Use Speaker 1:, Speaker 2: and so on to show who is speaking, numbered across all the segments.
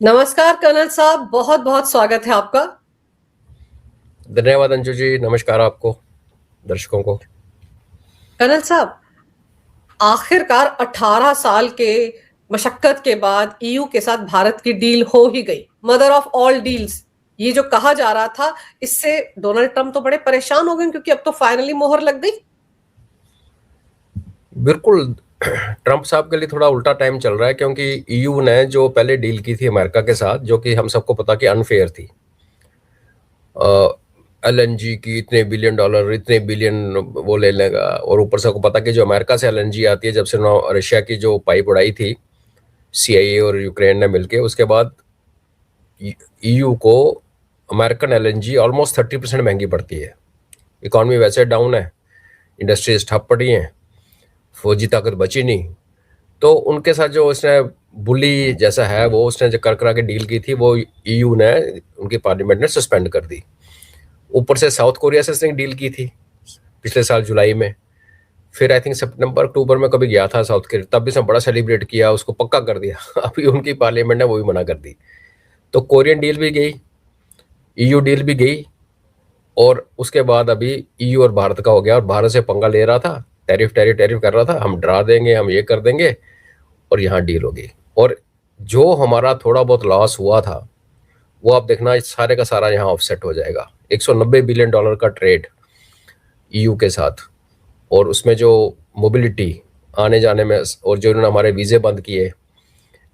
Speaker 1: नमस्कार कर्नल साहब, बहुत बहुत स्वागत है आपका।
Speaker 2: धन्यवाद अंजू जी। नमस्कार आपको, दर्शकों को।
Speaker 1: कर्नल साहब, आखिरकार 18 साल के मशक्कत के बाद ईयू के साथ भारत की डील हो ही गई, मदर ऑफ ऑल डील्स। ये जो कहा जा रहा था, इससे डोनाल्ड ट्रंप तो बड़े परेशान हो गए, क्योंकि अब तो फाइनली मोहर लग गई।
Speaker 2: बिल्कुल। ट्रंप साहब के लिए थोड़ा उल्टा टाइम चल रहा है, क्योंकि ईयू ने जो पहले डील की थी अमेरिका के साथ, जो कि हम सबको पता कि अनफेयर थी। एलएनजी की इतने बिलियन डॉलर, इतने बिलियन वो ले लेगा, और ऊपर से आपको पता कि जो अमेरिका से एलएनजी आती है, जब से रशिया की जो पाइप उड़ाई थी सीआईए और यूक्रेन ने मिलके, उसके बाद ईयू को अमेरिकन एलएनजी ऑलमोस्ट 30% महंगी पड़ती है। इकॉनमी वैसे डाउन है, इंडस्ट्रीज ठप पड़ी हैं, फौजी ताकत बची नहीं। तो उनके साथ जो उसने बुली जैसा है, वो उसने जो कर करा के डील की थी, वो ईयू ने, उनकी पार्लियामेंट ने सस्पेंड कर दी। ऊपर से साउथ कोरिया से उसने डील की थी पिछले साल जुलाई में। फिर आई थिंक सितंबर अक्टूबर में कभी गया था साउथ कोरिया, तब भी उसने बड़ा सेलिब्रेट किया, उसको पक्का कर दिया। अभी उनकी पार्लियामेंट ने वो भी मना कर दी। तो कोरियन डील भी गई, ईयू डील भी गई, और उसके बाद अभी ईयू और भारत का हो गया। और भारत से पंगा ले रहा था, टैरिफ टैरिफ टैरिफ कर रहा था, हम डरा देंगे, हम ये कर देंगे, और यहाँ डील होगी। और जो हमारा थोड़ा बहुत लॉस हुआ था, वो आप देखना सारे का सारा यहाँ ऑफसेट हो जाएगा। 190 बिलियन डॉलर का ट्रेड ईयू के साथ, और उसमें जो मोबिलिटी आने जाने में, और जो उन्होंने हमारे वीज़े बंद किए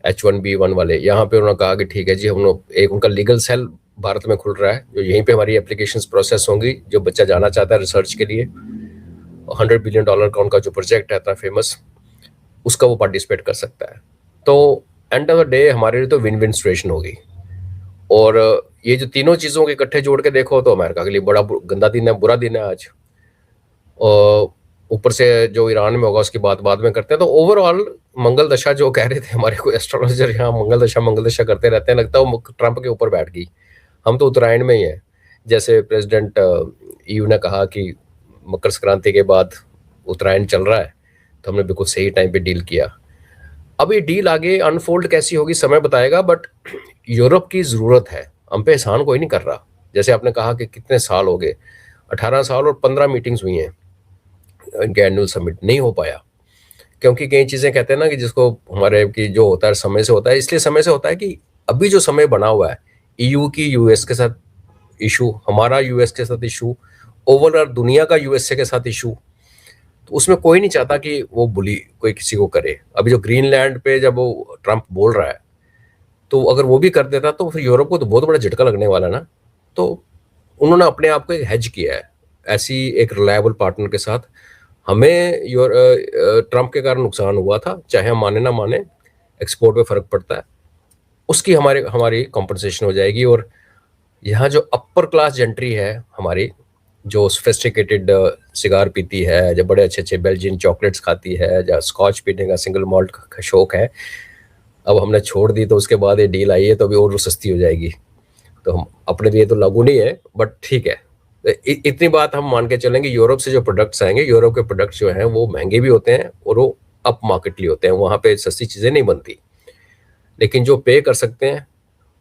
Speaker 2: H1B1 वाले, यहाँ पे उन्होंने कहा कि ठीक है जी, हम लोग एक उनका लीगल सेल भारत में खुल रहा है, जो यहीं पे हमारी एप्लीकेशंस प्रोसेस होंगी। जो बच्चा जाना चाहता है रिसर्च के लिए, $100 बिलियन का उनका जो प्रोजेक्ट है इतना फेमस, उसका वो पार्टिसिपेट कर सकता है। तो एंड ऑफ द डे हमारे लिए तो विन विन सिचुएशन होगी। और ये जो तीनों चीज़ों के इकट्ठे जोड़ के देखो, तो अमेरिका के लिए बड़ा गंदा दिन है, बुरा दिन है आज। और ऊपर से जो ईरान में होगा उसकी बात बाद में करते हैं। तो ओवरऑल मंगल दशा जो कह रहे थे हमारे कोई एस्ट्रोलॉजर, यहाँ मंगल दशा करते रहते हैं, लगता है वो ट्रंप के ऊपर बैठ गई। हम तो उत्तरायण में ही हैं। जैसे प्रेसिडेंट ईयू ने कहा कि मकर संक्रांति के बाद उत्तरायण चल रहा है, तो हमने बिल्कुल सही टाइम पे डील किया। अब ये डील आगे अनफोल्ड कैसी होगी समय बताएगा, बट यूरोप की ज़रूरत है। हम पे एहसान कोई नहीं कर रहा। जैसे आपने कहा कि कितने साल हो गए, 18 साल और 15 मीटिंग्स हुई हैं, इनके एनुअल समिट नहीं हो पाया। क्योंकि कई चीज़ें कहते हैं ना कि जिसको हमारे की जो होता है समय से होता है, इसलिए समय से होता है कि अभी जो समय बना हुआ है, ईयू की यूएस के साथ इशू, हमारा यूएस के साथ इशू, ओवरऑल दुनिया का यूएसए के साथ इशू, तो उसमें कोई नहीं चाहता कि वो बुली कोई किसी को करे। अभी जो ग्रीनलैंड पे जब वो ट्रंप बोल रहा है, तो अगर वो भी कर देता तो फिर यूरोप को तो बहुत बड़ा झटका लगने वाला ना। तो उन्होंने अपने आप को एक हेज किया है ऐसी एक रिलायबल पार्टनर के साथ। हमें ट्रंप के कारण नुकसान हुआ था, चाहे हम माने ना माने, एक्सपोर्ट पे फर्क पड़ता है, उसकी हमारी हमारी कॉम्पनसेशन हो जाएगी। और यहाँ जो अपर क्लास जेंट्री है हमारी, जो सोफिस्टिकेटेड सिगार पीती है, जो बड़े अच्छे अच्छे बेल्जियन चॉकलेट्स खाती है, जो स्कॉच पीने का सिंगल मॉल्ट का शौक है, अब हमने छोड़ दी, तो उसके बाद ये डील आई है तो अभी और सस्ती हो जाएगी। तो हम अपने लिए तो लागू नहीं है, बट ठीक है। इतनी बात हम मान के चलेंगे, यूरोप से जो प्रोडक्ट्स आएंगे, यूरोप के प्रोडक्ट्स जो हैं वो महंगे भी होते हैं और वो अप मार्केटली होते हैं, वहाँ पे सस्ती चीज़ें नहीं बनती। लेकिन जो पे कर सकते हैं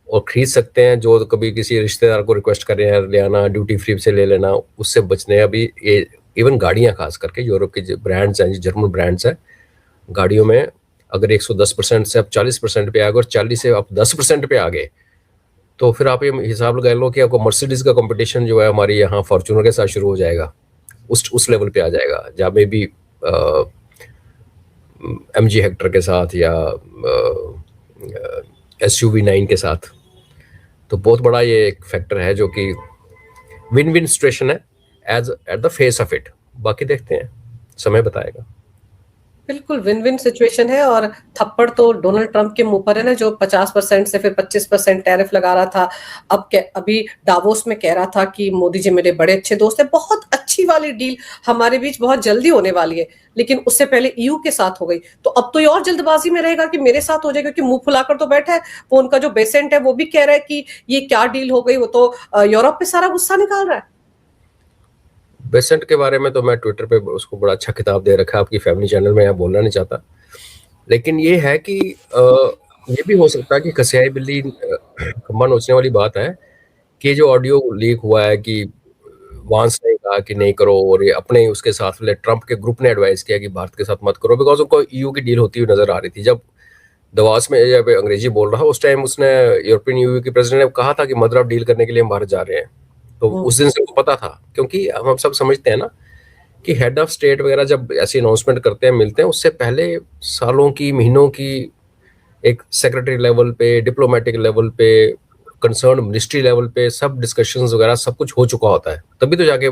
Speaker 2: और खरीद सकते हैं, जो कभी किसी रिश्तेदार को रिक्वेस्ट कर रहे हैं ले आना, ड्यूटी फ्री से ले लेना, उससे बचने अभी ये इवन गाड़ियाँ खास करके यूरोप के जो ब्रांड्स हैं, जर्मन ब्रांड्स हैं, गाड़ियों में अगर 110% से अब 40% पे आ गए और 40 से अब 10% पे आ गए, तो फिर आप ये हिसाब लगा लो कि आपको मर्सिडीज का कंपटीशन जो है हमारे यहाँ फॉर्च्यूनर के साथ शुरू हो जाएगा। उस लेवल पे आ जाएगा, जहाँ में भी MG हेक्टर के साथ या SUV 9 के साथ। तो बहुत बड़ा ये एक फैक्टर है जो कि विन विन सिचुएशन है as at the face of it. बाकी देखते हैं, समय बताएगा।
Speaker 1: बिल्कुल विन विन सिचुएशन है। और थप्पड़ तो डोनाल्ड ट्रंप के मुंह पर है ना, जो 50% से फिर 25% टैरिफ लगा रहा था। अभी डावोस में कह रहा था कि मोदी जी मेरे बड़े अच्छे दोस्त हैं, बहुत अच्छी वाली डील हमारे बीच बहुत जल्दी होने वाली है। लेकिन उससे पहले ईयू के साथ हो गई, तो अब तो ये और जल्दबाजी में रहेगा कि मेरे साथ हो जाए, क्योंकि मुंह फुलाकर तो बैठा है वो। उनका जो बेसेंट है वो भी कह रहा है कि ये क्या डील हो गई, वो तो यूरोप पे सारा गुस्सा निकाल रहा है।
Speaker 2: बेसेंट के बारे में तो मैं ट्विटर पे उसको बड़ा अच्छा खिताब दे रखा है, आपकी फैमिली चैनल में, यहाँ बोलना नहीं चाहता। लेकिन ये है कि ये भी हो सकता है कि कसियाई बिल्ली खंबा नोचने वाली बात है कि जो ऑडियो लीक हुआ है कि वांस ने कहा कि नहीं करो, और ये अपने ही उसके साथ वाले ट्रंप के ग्रुप ने एडवाइस किया कि भारत के साथ मत करो, बिकॉज उनको ईयू की डील होती हुई नजर आ रही थी। जब दवास में जब अंग्रेजी बोल रहा उस टाइम उसने यूरोपियन यूनियन के प्रेसिडेंट ने कहा था कि मदर डील करने के लिए हम भारत जा रहे हैं। तो
Speaker 1: हम्म,
Speaker 2: उस दिन से उनको पता था, क्योंकि हम सब समझते हैं ना कि हेड ऑफ स्टेट वगैरह जब ऐसी अनाउंसमेंट करते हैं, मिलते हैं, उससे पहले सालों की, महीनों की एक सेक्रेटरी लेवल पे, डिप्लोमेटिक लेवल पे, कंसर्न मिनिस्ट्री लेवल पे सब डिस्कशंस वगैरह सब कुछ हो चुका होता है, तभी तो जाके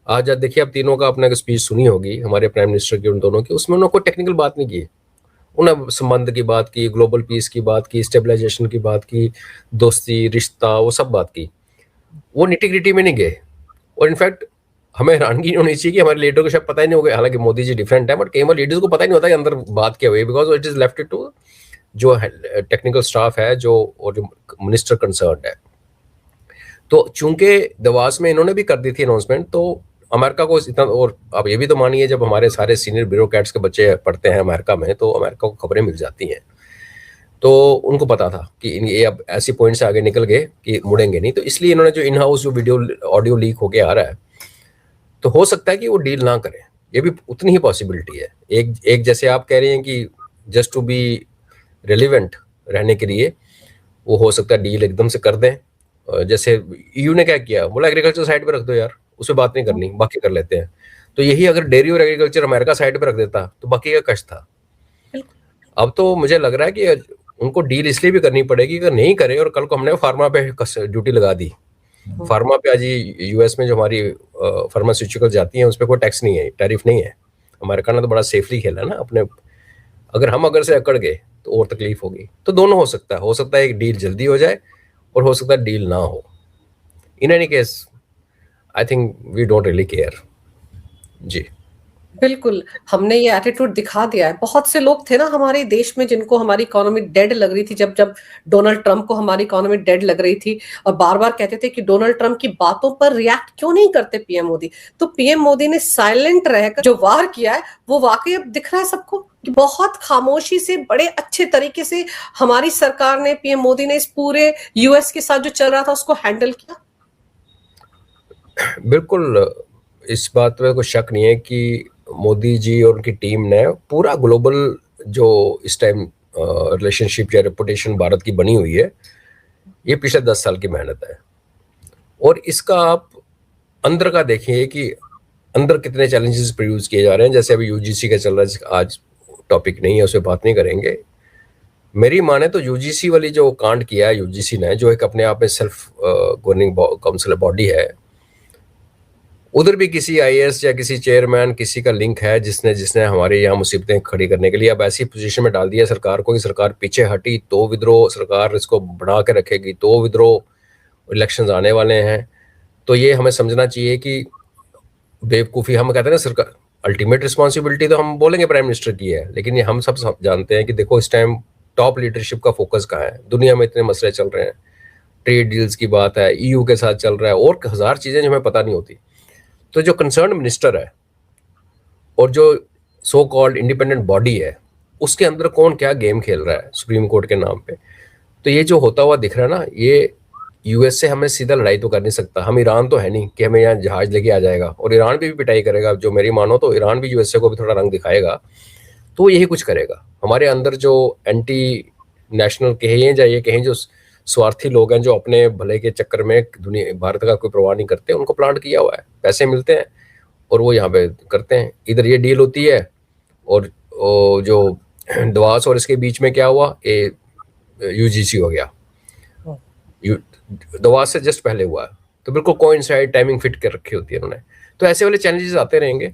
Speaker 2: आज देखिए आप तीनों का अपना स्पीच सुनी होगी हमारे प्राइम मिनिस्टर की, उन दोनों की, उसमें उन्होंने कोई टेक्निकल बात नहीं की। उन्होंने संबंध की बात की, ग्लोबल पीस की बात की, स्टेबलाइजेशन की बात की, दोस्ती, रिश्ता, वो सब बात की। वो निटी-ग्रिटी में नहीं गए। और इनफैक्ट हमें हैरानगी होनी चाहिए कि हमारे लीडर को शायद पता ही नहीं होगा, हालांकि मोदी जी डिफरेंट है, बट कई बार लीडर्स को पता ही नहीं होता कि अंदर बात क्या हुई, because it is left to जो टेक्निकल स्टाफ है, जो और जो मिनिस्टर कंसर्न है। तो चूंकि दवास में इन्होंने भी कर दी थी अनाउंसमेंट, तो अमेरिका को इतना, और अब ये भी तो मानिए जब हमारे सारे सीनियर ब्यूरोक्रेट्स के बच्चे पढ़ते हैं अमेरिका में, तो अमेरिका को खबरें मिल जाती हैं। तो उनको पता था कि ये अब ऐसी पॉइंट से आगे निकल गए कि मुड़ेंगे नहीं, तो इसलिए इन्होंने जो इन हाउस जो वीडियो ऑडियो लीक होके आ रहा है, तो हो सकता है कि वो डील ना करें। ये भी उतनी ही पॉसिबिलिटी है। एक एक जैसे आप कह रहे हैं कि जस्ट टू बी रेलिवेंट रहने के लिए, वो हो सकता है डील एकदम से कर दें। जैसे ईयू ने क्या किया, बोला एग्रीकल्चर साइड पे रख दो यार, उस पर बात नहीं करनी, बाकी कर लेते हैं। तो यही अगर डेयरी और एग्रीकल्चर अमेरिका साइड पे रख देता तो बाकी का कष्ट था।
Speaker 1: बिल्कुल।
Speaker 2: अब तो मुझे लग रहा है कि उनको डील इसलिए भी करनी पड़ेगी, अगर नहीं करे और कल को हमने फार्मा पे ड्यूटी लगा दी।
Speaker 1: हम्म,
Speaker 2: फार्मा पे आज यूएस में जो हमारी फार्मास्यूटिकल जाती हैं उस पर कोई टैक्स नहीं है, टैरिफ नहीं है। अमेरिका ने तो बड़ा सेफली खेला ना अपने। अगर से अकड़ गए तो और तकलीफ होगी। तो दोनों हो सकता है एक डील जल्दी हो जाए और हो सकता है डील ना हो। In any case I think we don't really care. जी।
Speaker 1: बिल्कुल, हमने ये एटीट्यूड दिखा दिया है। बहुत से लोग थे ना हमारे देश में जिनको हमारी इकोनॉमी डेड लग रही थी, जब जब डोनाल्ड ट्रंप को हमारी इकोनॉमी डेड लग रही थी, और बार-बार कहते थे कि डोनाल्ड ट्रंप की बातों पर रिएक्ट क्यों नहीं करते पीएम मोदी। तो पीएम मोदी ने साइलेंट रहकर जो वार किया है, वो वाकई अब दिख रहा है सबको कि बहुत खामोशी से, बड़े अच्छे तरीके से हमारी सरकार ने, पीएम मोदी ने इस पूरे यूएस के साथ जो चल रहा था उसको हैंडल किया।
Speaker 2: बिल्कुल, इस बात में कोई शक नहीं है कि मोदी जी और उनकी टीम ने पूरा ग्लोबल जो इस टाइम रिलेशनशिप या रेपुटेशन भारत की बनी हुई है, ये पिछले 10 साल की मेहनत है। और इसका आप अंदर का देखिए कि अंदर कितने चैलेंजेस प्रोड्यूस किए जा रहे हैं। जैसे अभी यूजीसी का चल रहा है, आज टॉपिक नहीं है, उस पर बात नहीं करेंगे। मेरी माने तो यूजीसी वाली जो कांड किया है यूजीसी ने, जो एक अपने आप में सेल्फ गवर्निंग काउंसिल बॉडी है, उधर भी किसी आईएएस या किसी चेयरमैन किसी का लिंक है जिसने जिसने हमारे यहाँ मुसीबतें खड़ी करने के लिए अब ऐसी पोजीशन में डाल दिया सरकार को कि सरकार पीछे हटी तो विद्रोह, सरकार इसको बढ़ा के रखेगी तो विद्रोह, इलेक्शंस आने वाले हैं। तो ये हमें समझना चाहिए कि बेवकूफ़ी, हम कहते हैं ना सरकार, अल्टीमेट रिस्पॉन्सिबिलिटी तो हम बोलेंगे प्राइम मिनिस्टर की है, लेकिन ये हम सब जानते हैं कि देखो इस टाइम टॉप लीडरशिप का फोकस कहाँ है। दुनिया में इतने मसले चल रहे हैं, ट्रेड डील्स की बात है, ईयू के साथ चल रहा है, और हजार चीज़ें जो हमें पता नहीं होती। तो जो कंसर्न मिनिस्टर है और जो सो कॉल्ड इंडिपेंडेंट बॉडी है, उसके अंदर कौन क्या गेम खेल रहा है सुप्रीम कोर्ट के नाम पे, तो ये जो होता हुआ दिख रहा है ना, ये यूएस से हमें सीधा लड़ाई तो कर नहीं सकता। हम ईरान तो है नहीं कि हमें यहाँ जहाज लेके आ जाएगा, और ईरान भी पिटाई करेगा। जो मेरी मानो तो ईरान भी यूएसए को भी थोड़ा रंग दिखाएगा, तो यही कुछ करेगा। हमारे अंदर जो एंटी नेशनल कहें या ये कहें जो स्वार्थी लोग हैं, जो अपने भले के चक्कर में दुनिया भारत का कोई परवाह नहीं करते, उनको प्लांट किया हुआ है, पैसे मिलते हैं और वो यहाँ पे करते हैं। इधर ये डील होती है, और जो दवास और इसके बीच में क्या हुआ, ये यूजीसी हो गया, दवास से जस्ट पहले हुआ है। तो बिल्कुल कोइंसाइड टाइमिंग फिट कर रखी होती है उन्होंने। तो ऐसे वाले चैलेंजेस आते रहेंगे।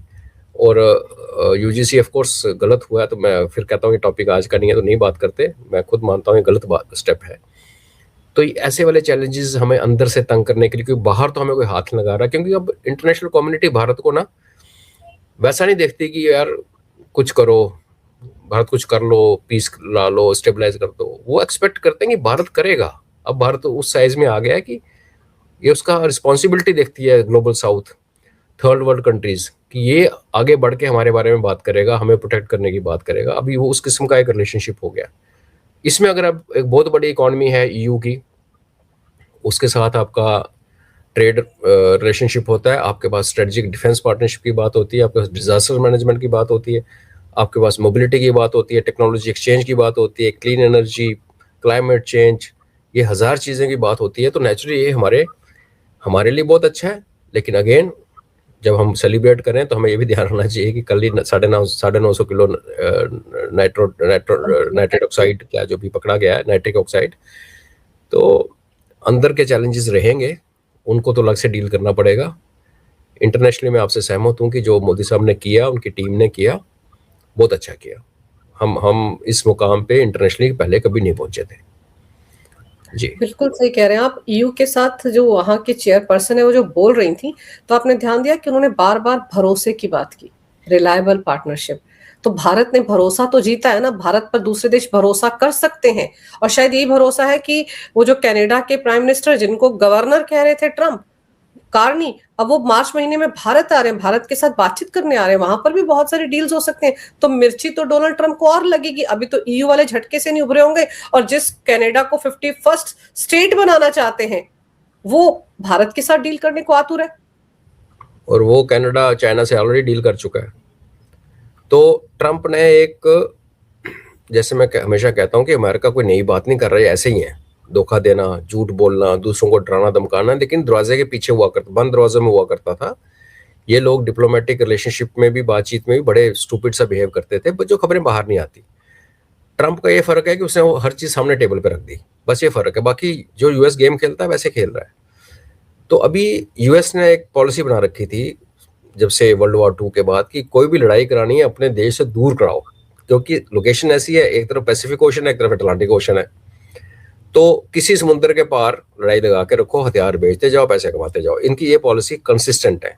Speaker 2: और यूजीसी ऑफ कोर्स गलत हुआ है, तो मैं फिर कहता हूँ कि टॉपिक आज का नहीं है तो नहीं बात करते। मैं खुद मानता हूँ ये गलत स्टेप है। तो ऐसे वाले चैलेंजेस हमें अंदर से तंग करने के लिए, क्योंकि बाहर तो हमें कोई हाथ नहीं लगा रहा, क्योंकि अब इंटरनेशनल कम्युनिटी भारत को ना वैसा नहीं देखती कि यार कुछ करो, भारत कुछ कर लो, पीस ला लो, स्टेबलाइज कर दो। वो एक्सपेक्ट करते हैं कि भारत करेगा। अब भारत तो उस साइज में आ गया है कि ये उसका रिस्पॉन्सिबिलिटी देखती है global south, third world countries, कि ये आगे बढ़ के हमारे बारे में बात करेगा, हमें प्रोटेक्ट करने की बात करेगा। अभी वो उस किस्म का एक रिलेशनशिप हो गया। इसमें अगर अब एक बहुत बड़ी इकोनॉमी है ईयू की, उसके साथ आपका ट्रेड रिलेशनशिप होता है, आपके पास स्ट्रेटेजिक डिफेंस पार्टनरशिप की बात होती है, आपके पास डिजास्टर मैनेजमेंट की बात होती है, आपके पास मोबिलिटी की बात होती है, टेक्नोलॉजी एक्सचेंज की बात होती है, क्लीन एनर्जी, क्लाइमेट चेंज, ये हजार चीज़ें की बात होती है। तो नेचुरली ये हमारे हमारे लिए बहुत अच्छा है। लेकिन अगेन जब हम सेलिब्रेट करें तो हमें ये भी ध्यान रखना चाहिए कि कल ही 950 किलो नाइट्रेट ऑक्साइड क्या जो भी पकड़ा गया है, नाइट्रिक ऑक्साइड, तो अंदर के चैलेंजेस रहेंगे, उनको तो अलग से डील करना पड़ेगा। इंटरनेशनली मैं आपसे सहमत हूँ कि जो मोदी साहब ने किया, उनकी टीम ने किया, बहुत अच्छा किया। हम इस मुकाम पे इंटरनेशनली पहले कभी नहीं पहुंचे थे। जी
Speaker 1: बिल्कुल सही कह रहे हैं आप। ईयू के साथ जो वहां की चेयरपर्सन है वो जो बोल रही थी, तो आपने ध्यान दिया कि उन्होंने बार बार भरोसे की बात की, रिलायबल पार्टनरशिप। तो भारत ने भरोसा तो जीता है ना, भारत पर दूसरे देश भरोसा कर सकते हैं। और शायद यही भरोसा है कि वो जो कनाडा के प्राइम मिनिस्टर, जिनको गवर्नर कह रहे थे ट्रम्प, कारनी, अब वो मार्च महीने में भारत आ रहे हैं, भारत के साथ बातचीत करने आ रहे हैं, वहां पर भी बहुत सारे डील्स हो सकते हैं। तो मिर्ची तो डोनाल्ड ट्रंप को और लगेगी, अभी तो ईयू वाले झटके से नहीं उभरे होंगे। और जिस कनाडा को 51st स्टेट बनाना चाहते हैं, वो भारत के साथ डील करने को आतुर है।
Speaker 2: और वो कनाडा चाइना से ऑलरेडी डील कर चुका है। तो ट्रंप ने एक, जैसे मैं हमेशा कहता हूं कि अमेरिका कोई नई बात नहीं कर रहा है, ऐसे ही है, धोखा देना, झूठ बोलना, दूसरों को डराना धमकाना, लेकिन दरवाजे के पीछे हुआ करता, बंद दरवाजे में हुआ करता था। ये लोग डिप्लोमेटिक रिलेशनशिप में भी, बातचीत में भी बड़े स्टूपिड सा बिहेव करते थे, जो खबरें बाहर नहीं आती। ट्रंप का ये फर्क है कि उसने वो हर चीज सामने टेबल पे रख दी, बस ये फर्क है। बाकी जो यूएस गेम खेलता है वैसे खेल रहा है। तो अभी यूएस ने एक पॉलिसी बना रखी थी जब से वर्ल्ड वॉर 2 के बाद, कि कोई भी लड़ाई करानी है अपने देश से दूर कराओ, क्योंकि लोकेशन ऐसी है, एक तरफ पैसिफिक ओशन है, एक तरफ अटलांटिक ओशन है। तो किसी समुद्र के पार लड़ाई लगा के रखो, हथियार बेचते जाओ, पैसे कमाते जाओ। इनकी ये पॉलिसी कंसिस्टेंट है।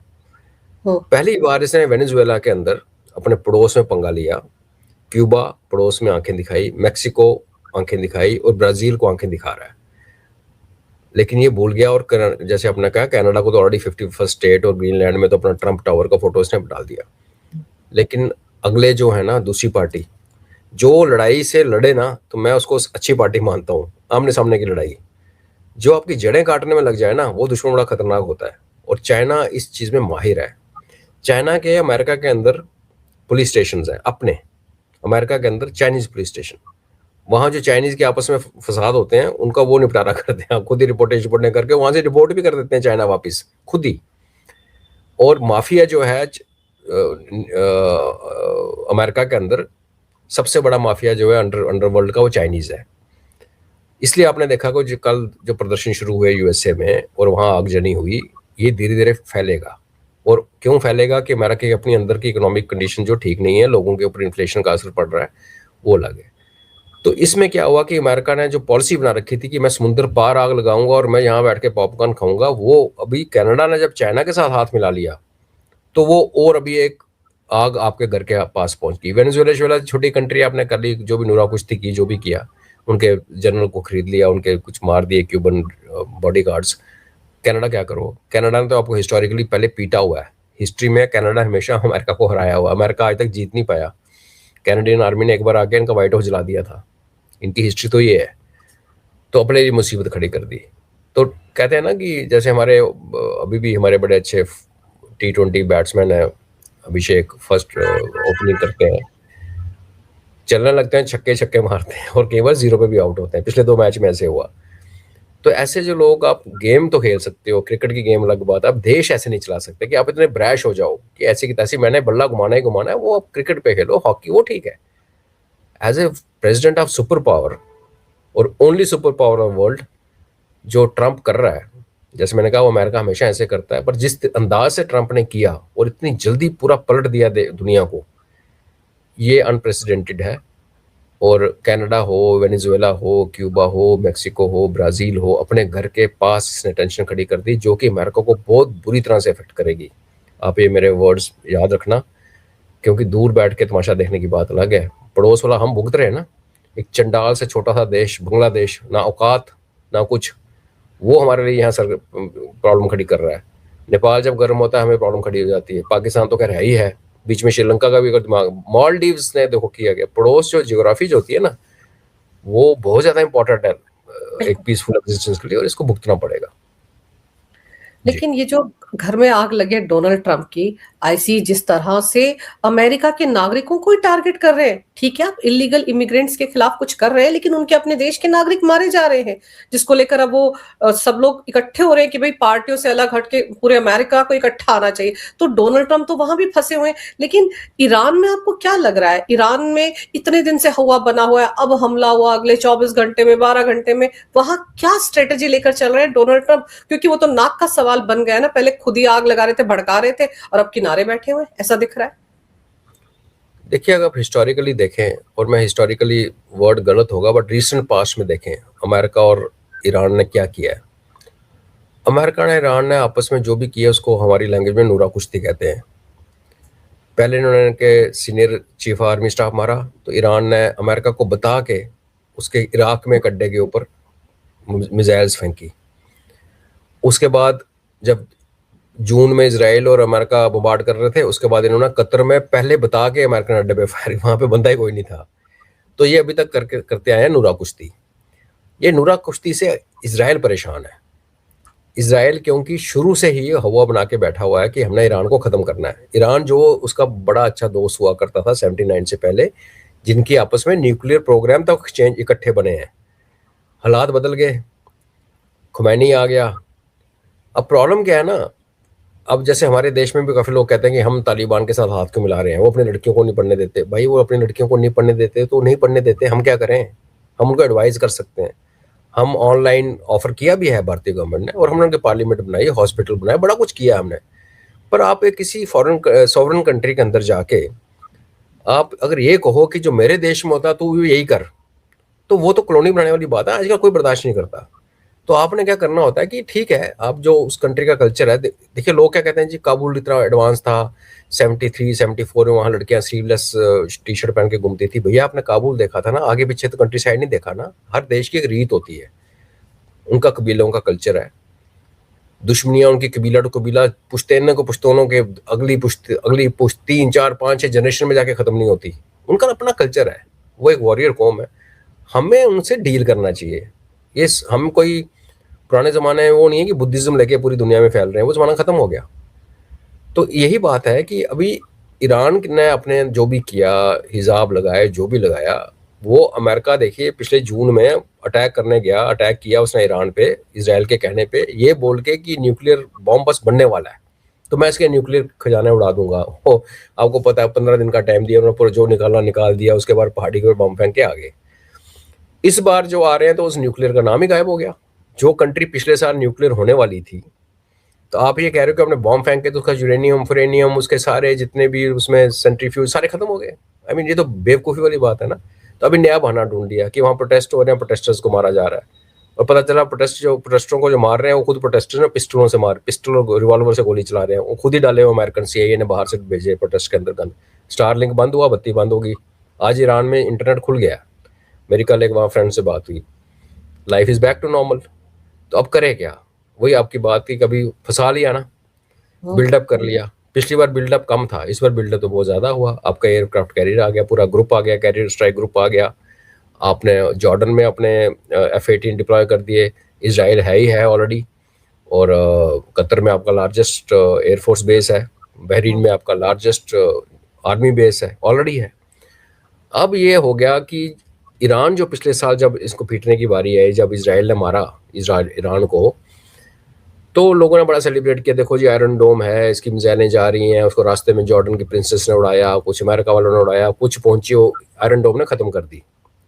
Speaker 2: पहली बार इसने वेनेजुएला के अंदर अपने पड़ोस में पंगा लिया, क्यूबा पड़ोस में आंखें दिखाई, मैक्सिको आंखें दिखाई, और ब्राजील को आंखें दिखा रहा है। लेकिन ये भूल गया, और जैसे अपने कहा, कनाडा को तो ऑलरेडी 51st स्टेट, और ग्रीनलैंड में तो अपना ट्रंप टावर का फोटो इसने डाल दिया। लेकिन अगले जो है ना, दूसरी पार्टी जो लड़ाई से लड़े ना, तो मैं उसको अच्छी पार्टी मानता हूँ। आमने सामने की लड़ाई, जो आपकी जड़ें काटने में लग जाए ना, वो दुश्मन बड़ा खतरनाक होता है। और चाइना इस चीज में माहिर है। चाइना के, अमेरिका के अंदर पुलिस स्टेशन है अपने, अमेरिका के अंदर चाइनीज पुलिस स्टेशन, वहां जो चाइनीज के आपस में फसाद होते हैं उनका वो निपटारा करते हैं, खुद ही रिपोर्टें करके वहां से रिपोर्ट भी कर देते हैं चाइना वापिस खुद ही। और माफिया जो है अमेरिका के अंदर, सबसे बड़ा माफिया जो है अंडरवर्ल्ड का, वो चाइनीज है। इसलिए आपने देखा कि कल जो प्रदर्शन शुरू हुए यूएसए में और वहां आगजनी हुई, ये धीरे धीरे फैलेगा। और क्यों फैलेगा कि अमेरिका की अपनी अंदर की इकोनॉमिक कंडीशन जो ठीक नहीं है, लोगों के ऊपर इन्फ्लेशन का असर पड़ रहा है, वो अलग है। तो इसमें क्या हुआ कि अमेरिका ने जो पॉलिसी बना रखी थी कि मैं समुद्र पार आग लगाऊंगा और मैं यहाँ बैठ के पॉपकॉर्न खाऊंगा, वो अभी कनाडा ने जब चाइना के साथ हाथ मिला लिया, तो वो और अभी एक आग आपके घर के पास पहुंच गई। वेनेजुएला छोटी कंट्री, आपने कर ली जो भी नुरा कुश्ती की, जो भी किया, उनके जनरल को खरीद लिया, उनके कुछ मार दिए क्यूबन बॉडीगार्ड्स। कनाडा क्या करो, कनाडा ने तो आपको हिस्टोरिकली पहले पीटा हुआ है। हिस्ट्री में कनाडा हमेशा अमेरिका को हराया हुआ, अमेरिका आज तक जीत नहीं पाया। कैनेडियन आर्मी ने एक बार आके इनका व्हाइट हाउस जला दिया था। इनकी हिस्ट्री तो ये है। तो अपने लिए मुसीबत खड़ी कर दी। तो कहते हैं ना कि जैसे हमारे अभी भी हमारे बड़े अच्छे T20 बैट्समैन है, अभिषेक फर्स्ट ओपनिंग करते हैं, चलने लगते हैं, छक्के छक्के मारते हैं, और कई बार 0 पे भी आउट होते हैं। पिछले 2 मैच में ऐसे हुआ। तो ऐसे जो लोग, आप गेम तो खेल सकते हो, क्रिकेट की गेम अलग बात है, आप देश ऐसे नहीं चला सकते कि आप इतने ब्रैश हो जाओ कि ऐसी की तैसी मैंने बल्ला घुमाना ही घुमाना है। वो आप क्रिकेट पे खेलो, हॉकी वो ठीक है। As a president of super power, और only super power of world, जो ट्रंप कर रहा है, जैसे मैंने कहा वो अमेरिका हमेशा ऐसे करता है, पर जिस अंदाज से ट्रंप ने किया और इतनी जल्दी पूरा पलट दिया दुनिया को, ये अनप्रेसिडेंटेड है। और कनाडा हो, वेनेजुएला हो, क्यूबा हो, मैक्सिको हो, ब्राजील हो, अपने घर के पास इसने टेंशन खड़ी कर दी, जो कि अमेरिका को बहुत बुरी तरह से इफेक्ट करेगी। आप ये मेरे वर्ड्स याद रखना, क्योंकि दूर बैठ के तमाशा देखने की बात अलग है। पड़ोस वाला हम भुगत रहे हैं ना, एक चंडाल से छोटा सा देश बांग्लादेश, ना औकात ना कुछ, वो हमारे लिए यहाँ सर प्रॉब्लम खड़ी कर रहा है। नेपाल जब गर्म होता है हमें प्रॉब्लम खड़ी हो जाती है। पाकिस्तान तो खैर है ही है, बीच में श्रीलंका का भी अगर दिमाग, मालदीव्स ने देखो किया गया। पड़ोस जो ज्योग्राफी जो होती है ना, वो बहुत ज़्यादा इंपॉर्टेंट है एक
Speaker 1: बिल्कुल।
Speaker 2: पीसफुल एग्जिस्टेंस के लिए, और इसको भुगतना पड़ेगा। जी।
Speaker 1: लेकिन ये जो घर में आग लगे डोनाल्ड ट्रंप की, आईसी जिस तरह से अमेरिका के नागरिकों को ही टारगेट कर रहे हैं। ठीक है, आप इलीगल इमिग्रेंट्स के खिलाफ कुछ कर रहे हैं, लेकिन उनके अपने देश के नागरिक मारे जा रहे हैं, जिसको लेकर अब वो सब लोग इकट्ठे हो रहे हैं कि भाई पार्टियों से अलग हटके पूरे अमेरिका को इकट्ठा आना चाहिए। तो डोनाल्ड ट्रंप तो वहां भी फंसे हुए हैं। लेकिन ईरान में आपको क्या लग रहा है? ईरान में इतने दिन से हुआ बना हुआ है, अब हमला हुआ अगले 24 घंटे में, 12 घंटे में, वहां क्या स्ट्रेटेजी लेकर चल रहे हैं डोनाल्ड ट्रंप? क्योंकि वो तो नाक का सवाल बन गया ना, पहले खुद ही आग लगा रहे थे, भड़का रहे थे, और अब किनारे बैठे हुए, ऐसा दिख रहा है।
Speaker 2: देखिए, अगर आप हिस्टोरिकली देखें, और मैं हिस्टोरिकली वर्ड गलत होगा, बट रीसेंट पास्ट में देखें अमेरिका और ईरान ने क्या किया है। अमेरिका ने ईरान ने आपस में जो भी किया उसको हमारी लैंग्वेज में नूरा कुश्ती कहते हैं। पहले इन्होंने के सीनियर चीफ आर्मी स्टाफ मारा, तो ईरान ने अमेरिका को बता के उसके इराक में एक अड्डे के ऊपर मिसाइल्स फेंकी। उसके बाद जब जून में इसराइल और अमेरिका बम्बार्ड कर रहे थे, उसके बाद इन्होंने कतर में पहले बता के अमेरिकन अड्डे पे फायर, वहां पे बंदा ही कोई नहीं था। तो ये अभी तक करके करते आए हैं नूरा कुश्ती। ये नूरा कुश्ती से इसराइल परेशान है। इसराइल क्योंकि शुरू से ही हवा बना के बैठा हुआ है कि हमने ईरान को खत्म करना है। ईरान जो उसका बड़ा अच्छा दोस्त हुआ करता था 79 से पहले, जिनकी आपस में न्यूक्लियर प्रोग्राम तक एक्सचेंज इकट्ठे बने हैं, हालात बदल गए, खुमैनी आ गया। अब प्रॉब्लम क्या है ना, अब जैसे हमारे देश में भी काफी लोग कहते हैं कि हम तालिबान के साथ हाथ क्यों मिला रहे हैं, वो अपनी लड़कियों को नहीं पढ़ने देते। भाई वो अपनी लड़कियों को नहीं पढ़ने देते तो नहीं पढ़ने देते, हम क्या करें? हम उनको एडवाइस कर सकते हैं। हम ऑनलाइन ऑफर किया भी है भारतीय गवर्नमेंट ने, और हमने उनके पार्लियामेंट बनाई, हॉस्पिटल बनाए, बड़ा कुछ किया हमने। पर आप एक किसी फॉरेन सॉवरन कंट्री के अंदर जाके आप अगर ये कहो कि जो मेरे देश में होता तू यही कर, तो वो तो कॉलोनी बनाने वाली बात है, आजकल कोई बर्दाश्त नहीं करता। तो आपने क्या करना होता है कि ठीक है, आप जो उस कंट्री का कल्चर है, देखिए लोग क्या कहते हैं जी काबुल इतना एडवांस था, 73 74 में वहाँ लड़कियां स्लीवलेस टी शर्ट पहन के घूमती थी। भैया आपने काबुल देखा था ना, आगे पीछे तो कंट्री साइड नहीं देखा ना। हर देश की एक रीत होती है, उनका कबीलों का कल्चर है। दुश्मनियां उनकी कबीला टू कबीला, पुश्तैन को पुश्तोनों के अगली पुश्त 3 4 5 6 जनरेशन में जाके खत्म नहीं होती। उनका अपना कल्चर है, वो एक वॉरियर कौम है। हमें उनसे डील करना चाहिए। ये हम कोई पुराने जमाने में वो नहीं है कि बुद्धिज्म लेके पूरी दुनिया में फैल रहे हैं, वो जमाना खत्म हो गया। तो यही बात है कि अभी ईरान ने अपने जो भी किया, हिजाब लगाए, जो भी लगाया, वो अमेरिका देखिए पिछले जून में अटैक करने गया, अटैक किया उसने ईरान पे, इसराइल के कहने पे, ये बोल के कि न्यूक्लियर बॉम्ब बस बनने वाला है तो मैं इसके न्यूक्लियर खजाने उड़ा दूंगा। हो, आपको पता है 15 दिन का टाइम दिया उन्होंने, पूरा जो निकालना निकाल दिया, उसके बाद पहाड़ी के ऊपर बम फेंक के आ गए। इस बार जो आ रहे हैं तो उस न्यूक्लियर का नाम ही गायब हो गया। जो कंट्री पिछले साल न्यूक्लियर होने वाली थी, तो आप ये कह रहे हो कि आपने बॉम्ब फेंक के तो उसका यूरेनियम फ्यूरेनियम उसके सारे जितने भी उसमें सेंट्रीफ्यूज सारे खत्म हो गए। आई मीन ये तो बेवकूफ़ी वाली बात है ना। तो अभी नया बहाना ढूंढ लिया कि वहाँ प्रोटेस्ट हो रहे हैं, प्रोटेस्टर्स को मारा जा रहा है, और पता चला प्रोटेस्टरों को जो मार रहे हैं वो खुद प्रोटेस्टर ने पिस्टलों से मार, पिस्टल और रिवॉल्वर से गोली चला रहे हैं, वो खुद ही डाले हुए अमेरिकन सीआईए ने बाहर से भेजे प्रोटेस्ट के अंदर गन। स्टारलिंक बंद हुआ, बत्ती बंद होगी। आज ईरान में इंटरनेट खुल गया। मेरी कल एक वहाँ फ्रेंड से बात हुई, life is back to normal. तो अब करे क्या? वही आपकी बात की, कभी फंसा लिया ना, बिल्डअप कर लिया। पिछली बार बिल्डअप कम था, इस बार बिल्डअप तो बहुत ज़्यादा हुआ। आपका एयरक्राफ्ट कैरियर आ गया, पूरा ग्रुप आ गया, कैरियर स्ट्राइक ग्रुप आ गया। आपने जॉर्डन में अपने F-18 डिप्लॉय कर दिए, इसराइल है ही है ऑलरेडी, और कतर में आपका लार्जेस्ट एयरफोर्स बेस है, बहरीन में आपका लार्जेस्ट आर्मी बेस है, ऑलरेडी है। अब ये हो गया कि ईरान जो पिछले साल जब इसको पीटने की बारी आई, जब इसराइल ने मारा ईरान को, तो लोगों ने बड़ा सेलिब्रेट किया, देखो जी आयरन डोम है, इसकी मिसाइलें जा रही हैं। उसको रास्ते में जॉर्डन की प्रिंसेस ने उड़ाया, कुछ अमेरिका वालों ने उड़ाया, कुछ पहुंची वो आयरन डोम ने खत्म कर दी।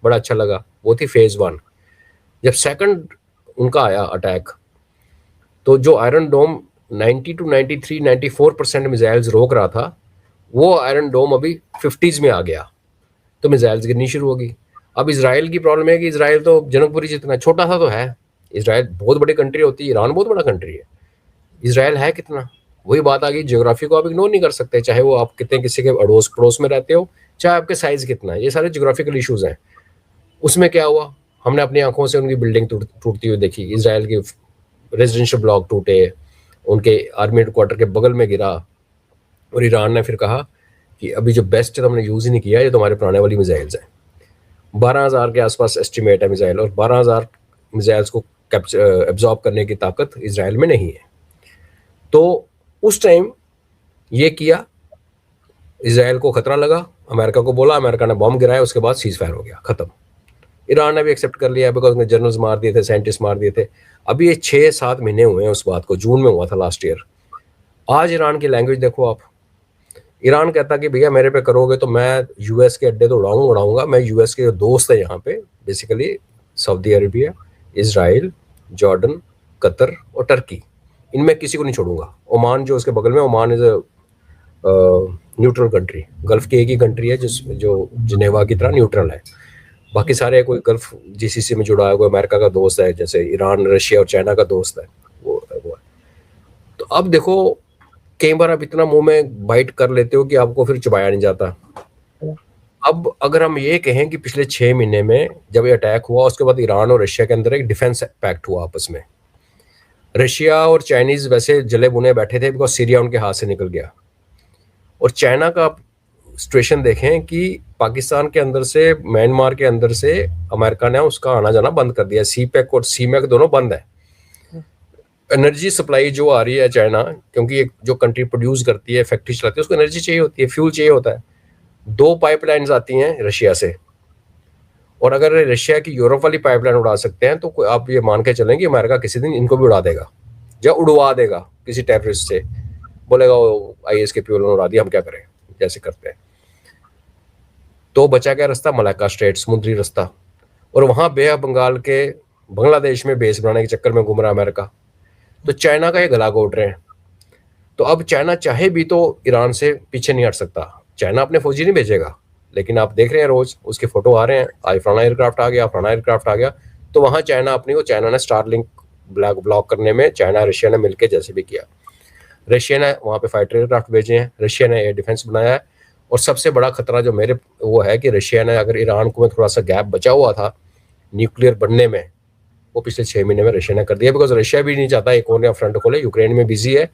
Speaker 2: बड़ा अच्छा लगा। वो थी फेज 1। जब सेकंड उनका आया अटैक, तो जो आयरन डोम 90 to 93 94% मिसाइल्स रोक रहा था, वो आयरन डोम अभी 50s में आ गया, तो मिसाइल्स गिरनी शुरू होगी। अब इसराइल की प्रॉब्लम है कि इसराइल तो जनकपुरी जितना छोटा सा तो है। इसराइल बहुत बड़ी कंट्री होती है, ईरान बहुत बड़ा कंट्री है, इसराइल है कितना? वही बात आ गई, ज्योग्राफी को आप इग्नोर नहीं कर सकते, चाहे वो आप कितने किसी के अड़ोस पड़ोस में रहते हो, चाहे आपके साइज कितना है, ये सारे ज्योग्राफिकल इश्यूज हैं। उसमें क्या हुआ, हमने अपनी आंखों से उनकी बिल्डिंग टूटती हुई देखी। इसराइल के रेजिडेंशियल ब्लॉक टूटे, उनके आर्मी हेडक्वार्टर के बगल में गिरा, और ईरान ने फिर कहा कि अभी जो बेस्ट है तो हमने यूज़ ही नहीं किया, ये तो हमारे पुराने वाली मिसाइल्स हैं। 12,000 के आसपास एस्टिमेट है मिसाइल, और 12,000 मिसाइल्स को एब्जॉर्ब करने की ताकत इजराइल में नहीं है। तो उस टाइम ये किया, इजराइल को खतरा लगा, अमेरिका को बोला, अमेरिका ने बॉम्ब गिराया, उसके बाद सीज फायर हो गया, खत्म। ईरान ने भी एक्सेप्ट कर लिया बिकॉज उसने जनरल्स मार दिए थे, साइंटिस्ट मार दिए थे। अभी ये 6-7 महीने हुए हैं उस बात को, जून में हुआ था लास्ट ईयर। आज ईरान की लैंग्वेज देखो आप। ईरान कहता कि भैया मेरे पे करोगे तो मैं यूएस के अड्डे तो उड़ाऊंगा। मैं यूएस के जो दोस्त है यहाँ पे basically Saudi Arabia, Israel, Jordan, Qatar और टर्की, इनमें किसी को नहीं छोड़ूंगा। ओमान जो उसके बगल में, Oman is neutral country, gulf की एक ही कंट्री है जो जिनेवा की तरह न्यूट्रल है। बाकी सारे कोई गल्फ जीसीसी में जुड़ा है, कोई अमेरिका का दोस्त है, जैसे ईरान, रशिया और चाइना का दोस्त है, वो है। तो अब देखो, कई बार आप इतना मुंह में बाइट कर लेते हो कि आपको फिर चबाया नहीं जाता। अब अगर हम ये कहें कि पिछले 6 महीने में जब ये अटैक हुआ, उसके बाद ईरान और रशिया के अंदर एक डिफेंस पैक्ट हुआ आपस में। रशिया और चाइनीज वैसे जले बुने बैठे थे बिकॉज सीरिया उनके हाथ से निकल गया। और चाइना का सिचुएशन देखें कि पाकिस्तान के अंदर से, म्यांमार के अंदर से अमेरिका ने उसका आना जाना बंद कर दिया। सीपैक और सीमैक दोनों बंद है। एनर्जी सप्लाई जो आ रही है चाइना, क्योंकि एक जो कंट्री प्रोड्यूस करती है, फैक्ट्री चलाती है, उसको एनर्जी चाहिए होती है, फ्यूल चाहिए होता है। 2 पाइपलाइंस आती हैं रशिया से, और अगर रशिया की यूरोप वाली पाइपलाइन उड़ा सकते हैं तो आप ये मान के चलें कि अमेरिका किसी दिन इनको भी उड़ा देगा, या उड़वा देगा किसी टेररिस्ट से, बोलेगा आईएस के प्यूल ने उड़ा दिया, हम क्या करें, जैसे करते हैं। तो बचा क्या रास्ता? मलाक्का स्ट्रेट, समुद्री रास्ता। और वहां बे ऑफ बंगाल के बांग्लादेश में बेस बनाने के चक्कर में घूम रहा अमेरिका। तो चाइना का ये गला घोट रहे हैं। तो अब चाइना चाहे भी तो ईरान से पीछे नहीं हट सकता। चाइना अपने फौजी नहीं भेजेगा, लेकिन आप देख रहे हैं रोज उसके फोटो आ रहे हैं, आज फलाना एयरक्राफ्ट आ गया, फलाना एयरक्राफ्ट आ गया। तो वहां चाइना अपनी, वो चाइना ने स्टारलिंक ब्लॉक करने में चाइना रशिया ने मिलकर जैसे भी किया। रशिया ने वहां पे फाइटर एयरक्राफ्ट भेजे हैं, रशिया ने एयर डिफेंस बनाया है। और सबसे बड़ा खतरा जो मेरे वो है कि रशिया ने, अगर ईरान को में थोड़ा सा गैप बचा हुआ था न्यूक्लियर बनने में, वो पिछले 6 महीने में रशिया ने कर दिया। बिकॉज रशिया भी नहीं चाहता एक और फ्रंट खोले, यूक्रेन में बिजी है,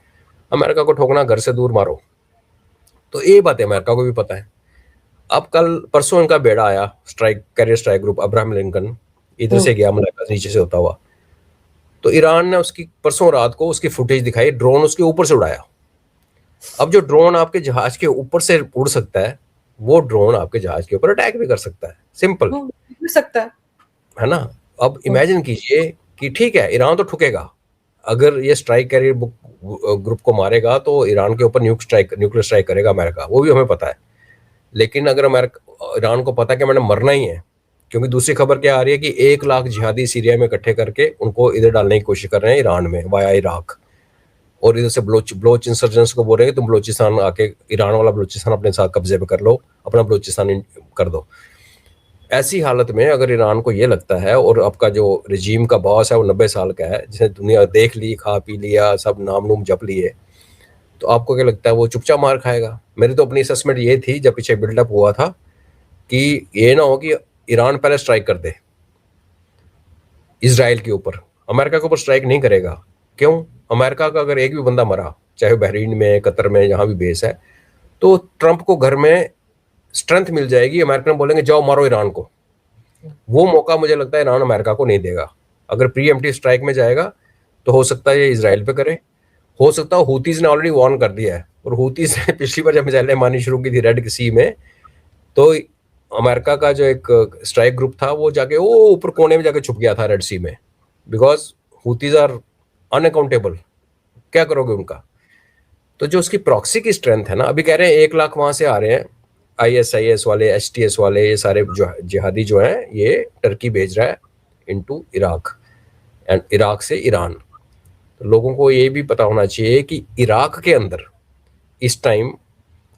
Speaker 2: अमेरिका को ठोकना, घर से दूर मारो। तो ये बात अमेरिका को भी पता है। अब कल परसों इनका बेड़ा आया, strike carrier strike group, Abraham Lincoln इधर से गया मलाक्का नीचे से होता हुआ। तो ईरान ने उसकी परसों रात को उसकी फुटेज दिखाई, ड्रोन उसके ऊपर से उड़ाया। अब जो ड्रोन आपके जहाज के ऊपर से उड़ सकता है, वो ड्रोन आपके जहाज के ऊपर अटैक भी कर सकता है। सिंपल
Speaker 1: हो सकता
Speaker 2: है ना। अब इमेजिन कीजिए कि ठीक है, ईरान तो ठुकेगा, अगर ये स्ट्राइक कैरियर ग्रुप को मारेगा तो ईरान के ऊपर न्यूक्लियर स्ट्राइक करेगा अमेरिका, वो भी हमें पता है। लेकिन अगर अमेरिका, ईरान को पता है कि मैंने मरना ही है, क्योंकि दूसरी खबर क्या आ रही है कि 1 लाख जिहादी सीरिया में इकट्ठे करके उनको इधर डालने की कोशिश कर रहे हैं ईरान में वाया इराक। और इधर से बलोच इंसर्जेंट्स को बोल रहे हैं तुम बलोचिस्तान आके, ईरान वाला बलोचिस्तान अपने साथ कब्जे पे कर लो, अपना बलोचिस्तान कर दो। ऐसी हालत में अगर ईरान को ये लगता है, और आपका जो रजीम का बॉस है वो 90 साल का है, जिसने दुनिया देख ली, खा पी लिया, सब नाम नूम जप लिए, तो आपको क्या लगता है वो चुपचाप मार खाएगा? मेरी तो अपनी असेसमेंट ये थी जब पीछे बिल्डअप हुआ था कि ये ना हो कि ईरान पहले स्ट्राइक कर दे इसराइल के ऊपर, अमेरिका के ऊपर स्ट्राइक नहीं करेगा। क्यों? अमेरिका का अगर एक भी बंदा मरा, चाहे बहरीन में, कतर में, जहां भी बेस है, तो ट्रंप को घर में स्ट्रेंथ मिल जाएगी। अमेरिकन बोलेंगे जाओ मारो ईरान को। वो मौका मुझे लगता है ईरान अमेरिका को नहीं देगा। अगर प्रीएम्प्टिव स्ट्राइक में जाएगा तो हो सकता है ये इसराइल पे करे, हो सकता है हूतीज ने ऑलरेडी वार्न कर दिया है। और हूतीज ने पिछली बार जब मिसाइलें मारनी शुरू की थी रेड सी में, तो अमेरिका का जो एक स्ट्राइक ग्रुप था वो जाके वो ऊपर कोने में जाके छुप गया था रेड सी में, बिकॉज हूतीज आर अनअकाउंटेबल, क्या करोगे उनका? तो जो उसकी प्रॉक्सी की स्ट्रेंथ है ना, अभी कह रहे हैं 1 लाख वहां से आ रहे हैं, आईएसआईएस वाले, एचटीएस वाले, ये सारे जो जिहादी जो हैं ये टर्की भेज रहा है इनटू इराक, एंड इराक से ईरान। तो लोगों को ये भी पता होना चाहिए कि इराक के अंदर इस टाइम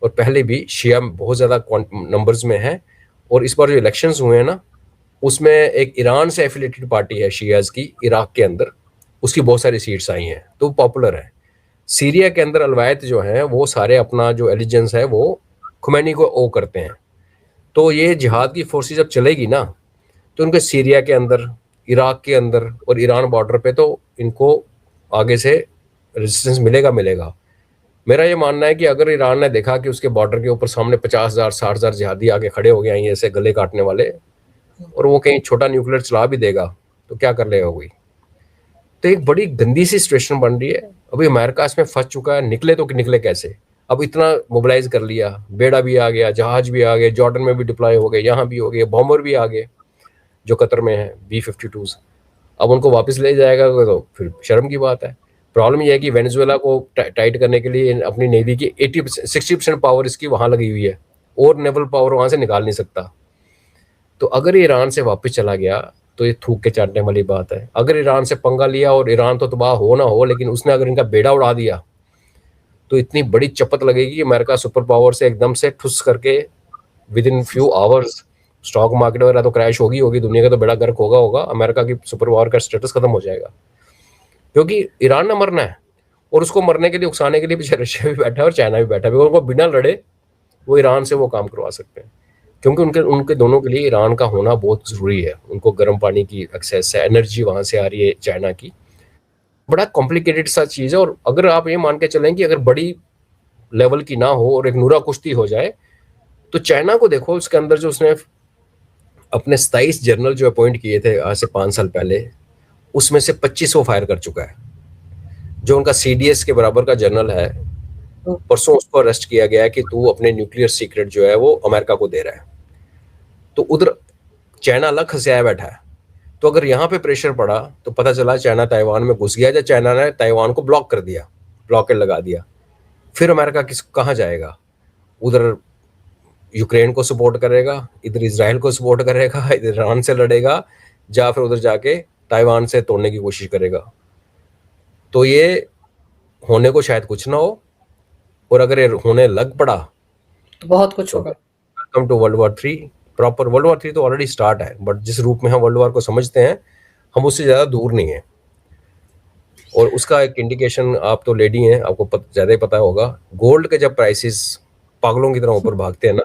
Speaker 2: और पहले भी शिया बहुत ज़्यादा नंबर्स में है। और इस बार जो इलेक्शंस हुए हैं ना, उसमें एक ईरान से एफिलेटेड पार्टी है शियाज की इराक के अंदर, उसकी बहुत सारी सीट्स आई हैं, तो पॉपुलर है। सीरिया के अंदर अलवायत जो हैं वो सारे अपना जो एलिजेंस है वो खुमैनी को ओ करते हैं। तो ये जिहाद की फोर्सेस जब चलेगी ना, तो उनके सीरिया के अंदर, इराक के अंदर और ईरान बॉर्डर पे तो इनको आगे से रेजिस्टेंस मिलेगा। मेरा ये मानना है कि अगर ईरान ने देखा कि उसके बॉर्डर के ऊपर सामने 50,000 60,000 जिहादी आगे खड़े हो गए हैं ऐसे गले काटने वाले, और वो कहीं छोटा न्यूक्लियर चला भी देगा तो क्या कर लेगा कोई। तो एक बड़ी गंदी सी सिचुएशन बन रही है। अभी अमेरिका इसमें फंस चुका है, निकले तो निकले कैसे। अब इतना मोबिलाइज कर लिया, बेड़ा भी आ गया, जहाज भी आ गए, जॉर्डन में भी डिप्लॉय हो गए, यहाँ भी हो गए, बॉम्बर भी आ गए जो कतर में है B-52। अब उनको वापस ले जाएगा तो फिर शर्म की बात है। प्रॉब्लम यह है कि वेनेजुएला को टाइट करने के लिए अपनी नेवी की 60% पावर इसकी वहां लगी हुई है, और नेवल पावर वहां से निकाल नहीं सकता। तो अगर ईरान से वापस चला गया तो ये थूक के चाटने वाली बात है। अगर ईरान से पंगा लिया और ईरान तो तबाह हो ना हो, लेकिन उसने अगर इनका बेड़ा उड़ा दिया तो इतनी बड़ी चपत लगेगी कि अमेरिका सुपर पावर से एकदम से ठुस करके with in few hours stock market वगैरह तो क्रैश होगी, दुनिया का तो बेड़ा गर्क होगा, अमेरिका की सुपर पावर का स्टेटस खत्म हो जाएगा। क्योंकि ईरान ने मरना है, और उसको मरने के लिए, उकसाने के लिए पीछे रशिया भी बैठा है और चाइना भी बैठा है। उनको बिना लड़े वो ईरान से वो काम करवा सकते हैं, क्योंकि उनके उनके दोनों के लिए ईरान का होना बहुत जरूरी है। उनको गर्म पानी की एक्सेस है, एनर्जी वहां से आ रही है चाइना की। बड़ा कॉम्प्लिकेटेड सा चीज है। और अगर आप ये मान के चलें कि अगर बड़ी लेवल की ना हो और एक नूरा कुश्ती हो जाए, तो चाइना को देखो, उसके अंदर जो उसने अपने 27 जनरल जो अपॉइंट किए थे आज से 5 साल पहले, उसमें से 25 वो फायर कर चुका है। जो उनका CDS के बराबर का जनरल है, परसों उसको अरेस्ट किया गया है कि तू अपने न्यूक्लियर सीक्रेट जो है वो अमेरिका को दे रहा है। तो उधर चाइना अलग खसिया बैठा है। तो अगर यहाँ पे प्रेशर पड़ा तो पता चला चाइना ताइवान में घुस गया, या चाइना ने ताइवान को ब्लॉक कर दिया, ब्लॉकेड लगा दिया, फिर अमेरिका कहाँ जाएगा। उधर यूक्रेन को सपोर्ट करेगा, इधर इसराइल को सपोर्ट करेगा, इधर ईरान से लड़ेगा, या फिर उधर जाके ताइवान से तोड़ने की कोशिश करेगा। तो ये होने को शायद कुछ ना हो, और अगर ये होने लग पड़ा
Speaker 1: तो बहुत कुछ
Speaker 2: तो
Speaker 1: होगा।
Speaker 2: Welcome to world war 3। Proper world war 3 तो ऑलरेडी स्टार्ट है, बट जिस रूप में हम वर्ल्ड वॉर को समझते हैं, हम उससे ज़्यादा दूर नहीं है। और उसका एक इंडिकेशन, आप तो लेडी हैं, आपको ज़्यादा ही पता होगा, गोल्ड के जब प्राइसेस पागलों की तरह ऊपर भागते हैं ना,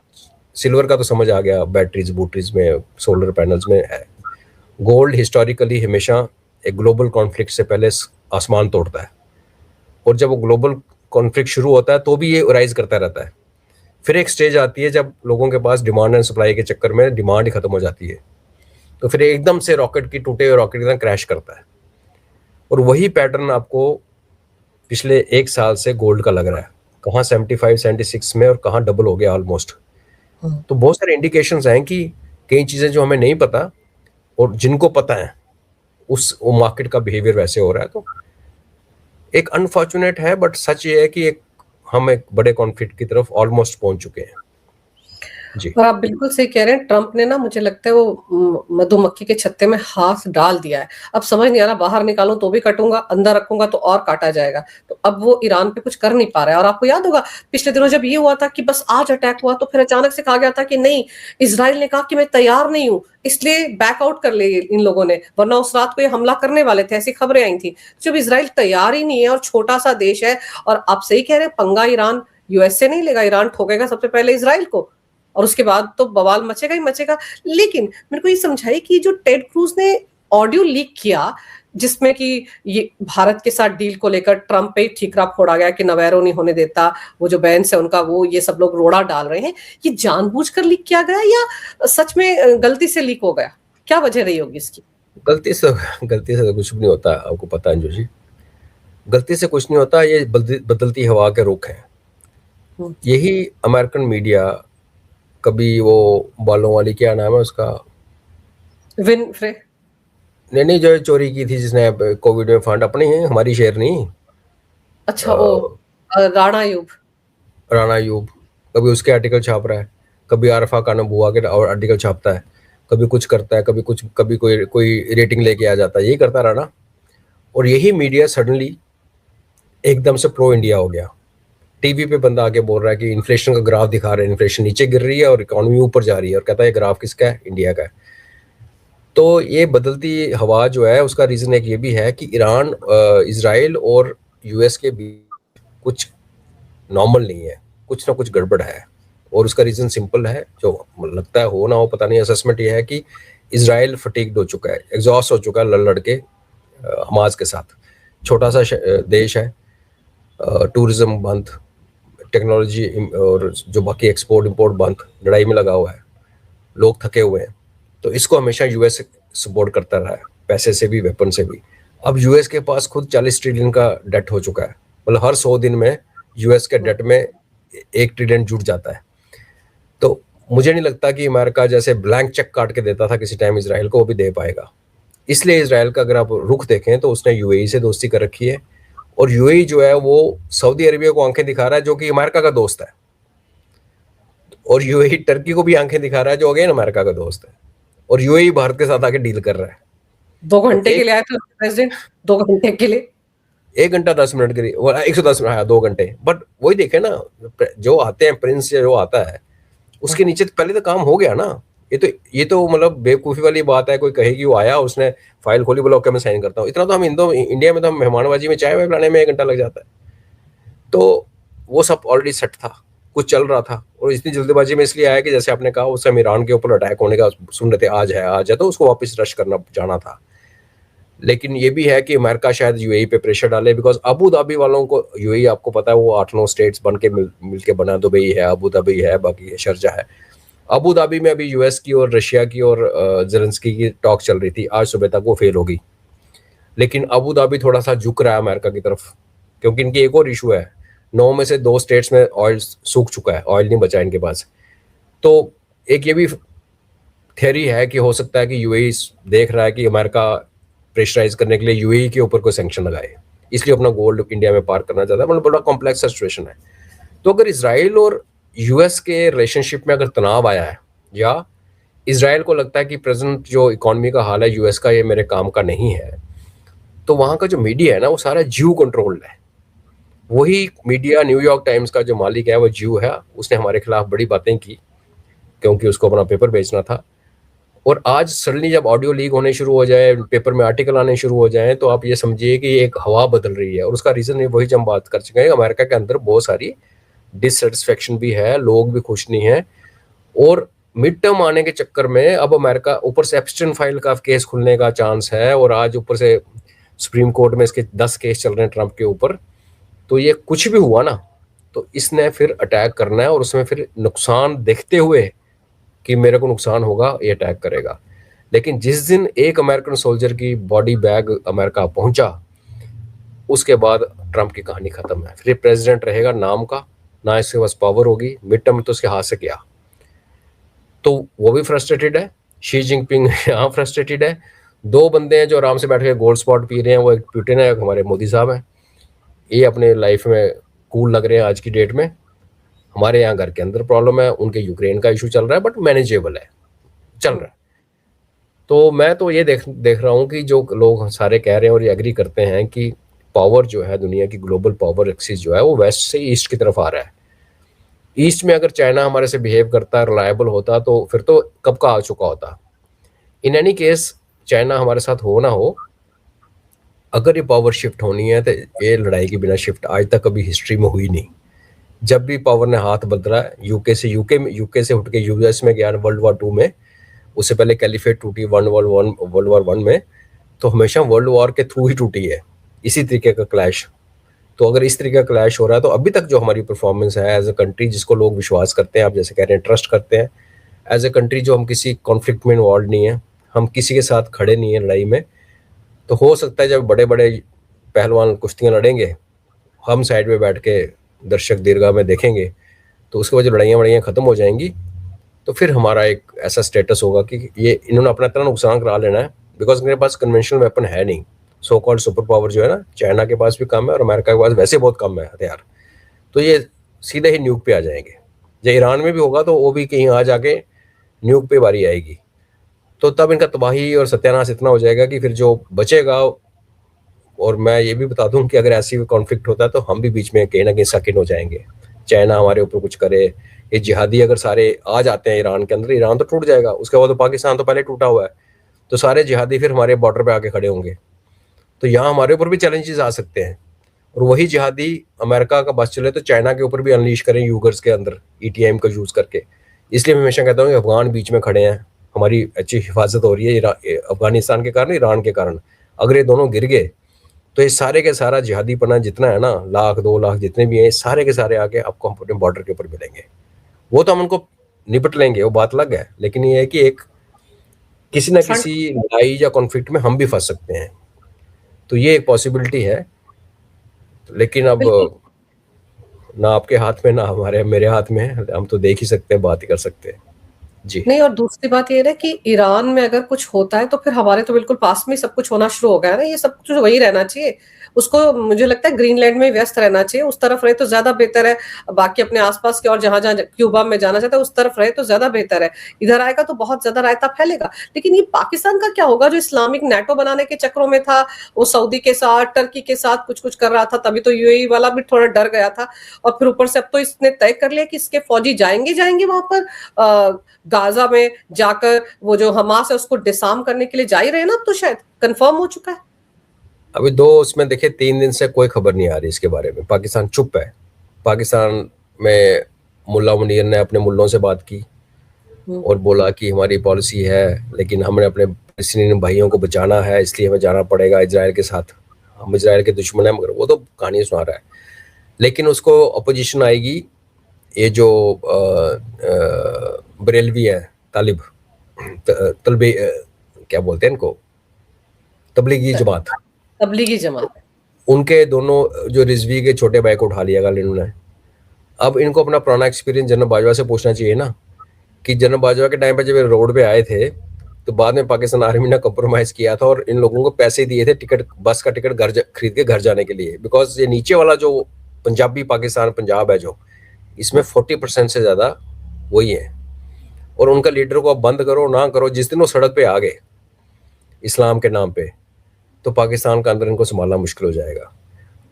Speaker 2: सिल्वर का तो समझ आ गया, बैटरीज बूटरीज में, सोलर पैनल्स में है। गोल्ड हिस्टोरिकली हमेशा एक ग्लोबल कॉन्फ्लिक्ट से पहले आसमान तोड़ता है, और जब वो ग्लोबल कॉन्फ्लिक्ट शुरू होता है तो भी ये राइज करता रहता है। फिर एक स्टेज आती है जब लोगों के पास डिमांड एंड सप्लाई के चक्कर में डिमांड ही खत्म हो जाती है, तो फिर एकदम से रॉकेट की टूटे हुए रॉकेट की तरह क्रैश करता है। और वही पैटर्न आपको पिछले 1 साल से गोल्ड का लग रहा है, कहाँ 75-76 में और कहाँ डबल हो गया ऑलमोस्ट। तो बहुत सारे इंडिकेशंस हैं कि कई चीज़ें जो हमें नहीं पता और जिनको पता है, उस वो मार्केट का बिहेवियर वैसे हो रहा है। तो एक अनफॉर्चुनेट है, बट सच ये है कि हम एक बड़े कॉन्फ्लिक्ट की तरफ ऑलमोस्ट पहुंच चुके हैं जी।
Speaker 1: और आप बिल्कुल सही कह रहे हैं। ट्रंप ने ना, मुझे लगता है वो मधुमक्खी के छत्ते में हाथ डाल दिया है। अब समझ नहीं आ रहा, बाहर निकालूं तो भी कटूंगा, अंदर रखूंगा तो और काटा जाएगा। तो अब वो ईरान पे कुछ कर नहीं पा रहा है। और आपको याद होगा पिछले दिनों जब ये हुआ था कि बस आज अटैक हुआ, तो फिर अचानक से कहा गया था कि नहीं, इजराइल ने कहा कि मैं तैयार नहीं हूं, इसलिए बैकआउट कर ले इन लोगों ने, वरना उस रात को ये हमला करने वाले थे, ऐसी खबरें आई थी। जब इजराइल तैयार ही नहीं है और छोटा सा देश है, और आप सही कह रहे हैं, पंगा ईरान USA नहीं लेगा, ईरान ठोकेगा सबसे पहले इजराइल को, और उसके बाद तो बवाल मचेगा ही मचेगा। लेकिन मेरे को ये समझाइए कि जो टेड क्रूज ने ऑडियो लीक किया, जिसमें कि ये भारत के साथ डील को लेकर ट्रंप पे ठीकरा फोड़ा गया कि नवैरो नहीं होने देता, वो जो बैंस है उनका, वो ये सब लोग रोड़ा डाल रहे हैं, ये जानबूझकर लीक किया गया या सच में गलती से लीक हो गया? क्या वजह रही होगी इसकी?
Speaker 2: गलती से तो कुछ भी नहीं होता, आपको पता है अंजू जी, गलती से कुछ नहीं होता। ये बदलती हवा के रुख है। यही अमेरिकन मीडिया, कभी वो बालों वाली, क्या नाम है उसका,
Speaker 1: विनफ्रे,
Speaker 2: नहीं जो चोरी की थी जिसने कोविड में फंड, अपनी है, हमारी शेयर नहीं।
Speaker 1: अच्छा वो राणा अयूब,
Speaker 2: राणा अयूब, कभी उसके आर्टिकल छाप रहा है, कभी आरफा कानम बुआ के और आर्टिकल छापता है, कभी कुछ करता है, कभी कुछ, कभी कोई रेटिंग लेके आ जाता है, यही करता राणा। और यही मीडिया सडनली एकदम से प्रो इंडिया हो गया। टीवी पे बंदा आके बोल रहा है कि इन्फ्लेशन का ग्राफ दिखा रहे हैं, इन्फ्लेशन नीचे गिर रही है और इकोनॉमी ऊपर जा रही है, और कहता है ये ग्राफ किसका है, इंडिया का है। तो ये बदलती हवा जो है उसका रीजन एक ये भी है कि ईरान, इजराइल और US के बीच कुछ नॉर्मल नहीं है, कुछ ना कुछ गड़बड़ है। और उसका रीजन सिंपल है, जो लगता है हो ना हो पता नहीं, असेसमेंट ये है कि इजराइल फटीग्ड हो चुका है, एग्जॉस्ट हो चुका है लड़ लड़ के हमास के साथ। छोटा सा देश है, टूरिज्म बंद, टेक्नोलॉजी और जो बाकी एक्सपोर्ट इंपोर्ट बंद, लड़ाई में लगा हुआ है, लोग थके हुए हैं। तो इसको हमेशा यूएस सपोर्ट करता रहा है, पैसे से भी, वेपन से भी। अब यूएस के पास खुद 40 ट्रिलियन का डेट हो चुका है, मतलब हर 100 दिन में यूएस के डेट में 1 ट्रिलियन जुट जाता है। तो मुझे नहीं लगता कि अमेरिका जैसे ब्लैंक चेक काट के देता था किसी टाइम इसराइल को, वो भी दे पाएगा। इसलिए इसराइल का अगर आप रुख देखें तो उसने यूएई से दोस्ती कर रखी है, और यूएई जो है वो सऊदी अरेबिया को आंखें दिखा रहा है, जो कि अमेरिका का दोस्त है, और यूएई टर्की को भी आंखें दिखा रहा है, जो अगेन अमेरिका का दोस्त है, और यूएई भारत के साथ आके डील कर रहा है।
Speaker 1: 2
Speaker 2: तो
Speaker 1: घंटे के लिए आए थे प्रेसिडेंट, 2 घंटे के लिए,
Speaker 2: 1 घंटा 10 मिनट के लिए, 110 मिनट, हाँ 2 घंटे। बट वही देखे ना, जो आते हैं प्रिंस जो आता है उसके नीचे तो पहले तो काम हो गया ना। ये तो मतलब बेवकूफ़ी वाली बात है, कोई कहे कि वो आया, उसने फाइल खोली, बोला ओके मैं साइन करता हूँ। इतना तो हम इंडिया में तो हम मेहमानबाजी में चाय वाय पिलाने में 1 घंटा लग जाता है। तो वो सब ऑलरेडी सेट था, कुछ चल रहा था, और इतनी जल्दबाजी में इसलिए आया कि जैसे आपने कहा उस समय ईरान के ऊपर अटैक होने का सुन रहे थे, आज है, तो उसको वापस रश करना जाना था। लेकिन ये भी है कि अमेरिका शायद यूएई पे प्रेशर डाले, बिकॉज अबू धाबी वालों को, यूएई आपको पता है वो 8-9 स्टेट्स बन के मिल के बना, दुबई है, अबू धाबी है, बाकी शारजा है। अबू धाबी में अभी यूएस की और रशिया की और जेलेंस्की की टॉक चल रही थी, आज सुबह तक वो फेल होगी। लेकिन अबू धाबी थोड़ा सा झुक रहा है अमेरिका की तरफ, क्योंकि इनकी एक और इशू है, 9 में से 2 स्टेट्स में ऑयल सूख चुका है, ऑयल नहीं बचा इनके पास। तो एक ये भी थियरी है कि हो सकता है कि यूएई देख रहा है कि अमेरिका प्रेशराइज करने के लिए यूएई के ऊपर कोई सैंक्शन लगाए, इसलिए अपना गोल्ड इंडिया में पार करना चाहता है। मतलब बड़ा कॉम्प्लेक्स सिचुएशन है। तो अगर इसराइल और यूएस के रिलेशनशिप में अगर तनाव आया है, या इसराइल को लगता है कि प्रेजेंट जो इकोनॉमी का हाल है यूएस का, ये मेरे काम का नहीं है, तो वहाँ का जो मीडिया है ना वो सारा ज्यू कंट्रोल्ड है। वही मीडिया, न्यूयॉर्क टाइम्स का जो मालिक है वो ज्यू है, उसने हमारे खिलाफ बड़ी बातें की क्योंकि उसको अपना पेपर बेचना था। और आज सडनली जब ऑडियो लीक होने शुरू हो जाए, पेपर में आर्टिकल आने शुरू हो जाए, तो आप ये समझिए कि एक हवा बदल रही है। और उसका रीज़न ये वही जो हम बात कर चुके हैं, अमेरिका के अंदर बहुत सारी डिससेटिस्फेक्शन भी है, लोग भी खुश नहीं हैं। और मिड टर्म आने के चक्कर में अब अमेरिका, ऊपर से एप्स्टाइन फाइल का केस खुलने का चांस है, और आज ऊपर से सुप्रीम कोर्ट में इसके 10 केस चल रहे हैं ट्रंप के ऊपर। तो ये कुछ भी हुआ ना, तो इसने फिर अटैक करना है, और उसमें फिर नुकसान देखते हुए कि मेरे को नुकसान होगा, ये अटैक करेगा। लेकिन जिस दिन एक अमेरिकन सोल्जर की बॉडी बैग अमेरिका पहुंचा, उसके बाद ट्रंप की कहानी खत्म है। फिर प्रेसिडेंट रहेगा नाम का, ना इसके पास पावर होगी, मिड टर्म तो उसके हाथ से गया। तो वो भी फ्रस्ट्रेटेड है, शी जिनपिंग यहाँ फ्रस्ट्रेटेड है। 2 बंदे हैं जो आराम से बैठ के गोल्ड स्पॉट पी रहे हैं, वो एक पुतिन है, एक हमारे मोदी साहब हैं। ये अपने लाइफ में कूल लग रहे हैं आज की डेट में। हमारे यहाँ घर के अंदर प्रॉब्लम है, उनके यूक्रेन का इशू चल रहा है, बट मैनेजेबल है, चल रहा है। तो मैं तो ये देख रहा हूँ कि जो लोग सारे कह रहे हैं और ये एग्री करते हैं कि पावर जो है, दुनिया की ग्लोबल पावर एक्सिस जो है, वो वेस्ट से ईस्ट की तरफ आ रहा है। ईस्ट में अगर चाइना हमारे से बिहेव करता, रिलायबल होता, तो फिर तो कब का आ चुका होता। इन एनी केस, चाइना हमारे साथ हो ना हो, अगर ये पावर शिफ्ट होनी है तो ये लड़ाई के बिना शिफ्ट आज तक कभी हिस्ट्री में हुई नहीं। जब भी पावर ने हाथ बदला है, यूके से उठ के यूएस में गया वर्ल्ड वॉर 2 में, उससे पहले कैलिफेट टूटी वर्ल्ड वॉर 1 में, तो हमेशा वर्ल्ड वॉर के थ्रू ही टूटी है, इसी तरीके का क्लैश। तो अगर इस तरीके का क्लैश हो रहा है, तो अभी तक जो हमारी परफॉर्मेंस है एज ए कंट्री, जिसको लोग विश्वास करते हैं, आप जैसे कह रहे हैं ट्रस्ट करते हैं, एज ए कंट्री जो हम किसी कॉन्फ्लिक्ट में इन्वॉल्व नहीं है, हम किसी के साथ खड़े नहीं है लड़ाई में, तो हो सकता है जब बड़े बड़े पहलवान कुश्तियाँ लड़ेंगे, हम साइड में बैठ के दर्शक दीर्घा में देखेंगे, तो उसके बाद जो लड़ाइयाँ ख़त्म हो जाएंगी, तो फिर हमारा एक ऐसा स्टेटस होगा कि ये इन्होंने अपना इतना नुकसान करा लेना है, बिकॉज मेरे पास कन्वेंशनल वेपन है नहीं। सो कॉल्ड सुपर पावर जो है ना, चाइना के पास भी कम है और अमेरिका के पास वैसे बहुत कम है हथियार, तो ये सीधे ही न्यूक पे आ जाएंगे। जब ईरान में भी होगा तो वो भी कहीं आ जाके न्यूक पे बारी आएगी, तो तब इनका तबाही और सत्यानाश इतना हो जाएगा कि फिर जो बचेगा। और मैं ये भी बता दूं कि अगर ऐसी कॉन्फ्लिक्ट होता है तो हम भी बीच में कहीं ना कहीं सकिन हो जाएंगे, चाइना हमारे ऊपर कुछ करे। ये जिहादी अगर सारे आ जाते हैं ईरान के अंदर, ईरान तो टूट जाएगा, उसके बाद तो पाकिस्तान तो पहले टूटा हुआ है, तो सारे जिहादी फिर हमारे बॉर्डर पे आके खड़े होंगे, तो यहाँ हमारे ऊपर भी चैलेंजेस आ सकते हैं। और वही जिहादी अमेरिका का बस चले तो चाइना के ऊपर भी अनलीश करें यूगर्स के अंदर ETM का यूज़ करके। इसलिए मैं हमेशा कहता हूँ कि अफगान बीच में खड़े हैं, हमारी अच्छी हिफाजत हो रही है अफगानिस्तान के कारण, ईरान के कारण। अगर ये दोनों गिर गए तो ये सारे के सारा जिहादी पना जितना है ना, 1,00,000-2,00,000 जितने भी हैं, सारे के सारे आके आपको हम अपने बॉर्डर के ऊपर मिलेंगे। वो तो हम उनको निपट लेंगे, वो बात अलग है, लेकिन ये है कि एक किसी न
Speaker 1: फ्रंट
Speaker 2: किसी लड़ाई या कॉन्फ्लिक्ट में हम भी फंस सकते हैं। तो ये एक पॉसिबिलिटी है, लेकिन अब
Speaker 1: बिल्कुल
Speaker 2: ना आपके हाथ में ना हमारे मेरे हाथ में है। हम तो देख ही सकते हैं, बात ही कर सकते हैं। जी।
Speaker 1: नहीं, और दूसरी बात ये है ना कि ईरान में अगर कुछ होता है तो फिर हमारे तो बिल्कुल पास में ही सब कुछ होना शुरू हो गया है ना, ये सब कुछ वही रहना चाहिए। उसको मुझे लगता है ग्रीनलैंड में ही व्यस्त रहना चाहिए, उस तरफ रहे तो ज्यादा बेहतर है। बाकी अपने आसपास के और जहां जहां क्यूबा में जाना चाहता है उस तरफ रहे तो ज्यादा बेहतर है। इधर आएगा तो बहुत ज्यादा रायता फैलेगा। लेकिन ये पाकिस्तान का क्या होगा जो इस्लामिक नेटो बनाने के चक्रों में था, वो सऊदी के साथ टर्की के साथ कुछ कुछ कर रहा था, तभी तो यूएई वाला भी थोड़ा डर गया था। और फिर ऊपर से अब तो इसने तय कर लिया कि इसके फौजी जाएंगे जाएंगे वहां पर गाजा में जाकर, वो जो हमास है उसको डिसार्म करने के लिए जा ही रहे हैं ना, अब तो शायद कंफर्म हो चुका है।
Speaker 2: अभी दो उसमें देखिए 3 दिन से कोई खबर नहीं आ रही इसके बारे में, पाकिस्तान चुप है। पाकिस्तान में मुल्ला मुनीर ने अपने मुल्लों से बात की और बोला कि हमारी पॉलिसी है, लेकिन हमने अपने फलस्तीनी भाइयों को बचाना है, इसलिए हमें जाना पड़ेगा इजराइल के साथ। हम इजराइल के दुश्मन हैं, मगर वो तो कहानी सुना रहा है। लेकिन उसको अपोजिशन आएगी, ये जो बरेलवी है, तालिब तलबी क्या बोलते हैं इनको, तबलीगी जमात,
Speaker 1: तबलीगी जमात।
Speaker 2: उनके दोनों जो रिजवी के छोटे भाई को उठा लिया गालिन ने। अब इनको अपना पुराना एक्सपीरियंस जनरल बाजवा से पूछना चाहिए ना, कि जनरल बाजवा के टाइम पे जब ये रोड पे आए थे तो बाद में पाकिस्तान आर्मी ने कॉम्प्रोमाइज किया था और इन लोगों को पैसे दिए थे टिकट, बस का टिकट घर खरीद के घर जाने के लिए। बिकॉज ये नीचे वाला जो पंजाबी पाकिस्तान पंजाब है, जो इसमें 40% से ज्यादा वही है। और उनका लीडर को अब बंद करो ना करो, जिस दिन वो सड़क पे आ गए इस्लाम के नाम पे, तो पाकिस्तान का अंदर इनको संभालना मुश्किल हो जाएगा।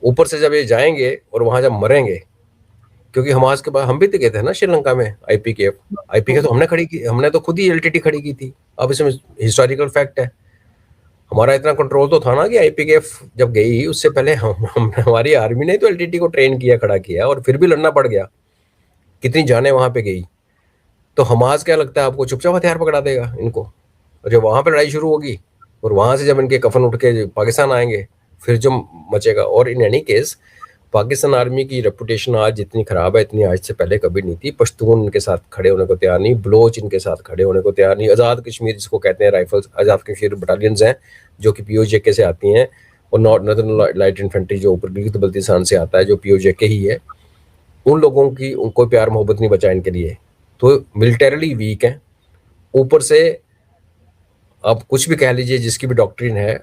Speaker 2: ऊपर से जब ये जाएंगे और वहां जब मरेंगे, क्योंकि हमास के बाद हम भी तो गए थे ना श्रीलंका में, आईपीके तो हमने खड़ी की, हमने तो खुद ही एलटीटी खड़ी की थी। अब इसमें हिस्टोरिकल फैक्ट है, हमारा इतना कंट्रोल तो था ना कि आईपीकेएफ जब गई उससे पहले हम हमारी आर्मी ने तो एलटीटी को ट्रेन किया, खड़ा किया, और फिर भी लड़ना पड़ गया। कितनी जाने वहां पे गई। तो हमास क्या लगता है आपको, चुपचाप हथियार पकड़ा देगा इनको? और जब वहां पर लड़ाई शुरू होगी और वहां से जब इनके कफन उठ के पाकिस्तान आएंगे, फिर जो मचेगा। और इन एनी केस पाकिस्तान आर्मी की रेपुटेशन आज जितनी खराब है, इतनी आज से पहले कभी नहीं थी। पश्तून इनके साथ खड़े होने को तैयार नहीं, बलोच इनके साथ खड़े होने को तैयार नहीं। आज़ाद कश्मीर जिसको कहते हैं, राइफल्स आज़ाद कश्मीर बटालियंस हैं जो कि पीओजेके से आती हैं, और नॉर्दर्न लाइट इन्फेंट्री जो ऊपर गिलगित बल्तिस्तान से आता है, जो पीओजेके ही है। उन लोगों की उनको प्यार मोहब्बत नहीं बचा इनके लिए, तो मिलिटरली वीक है। ऊपर से आप कुछ भी कह लीजिए, जिसकी भी डॉक्ट्रिन है,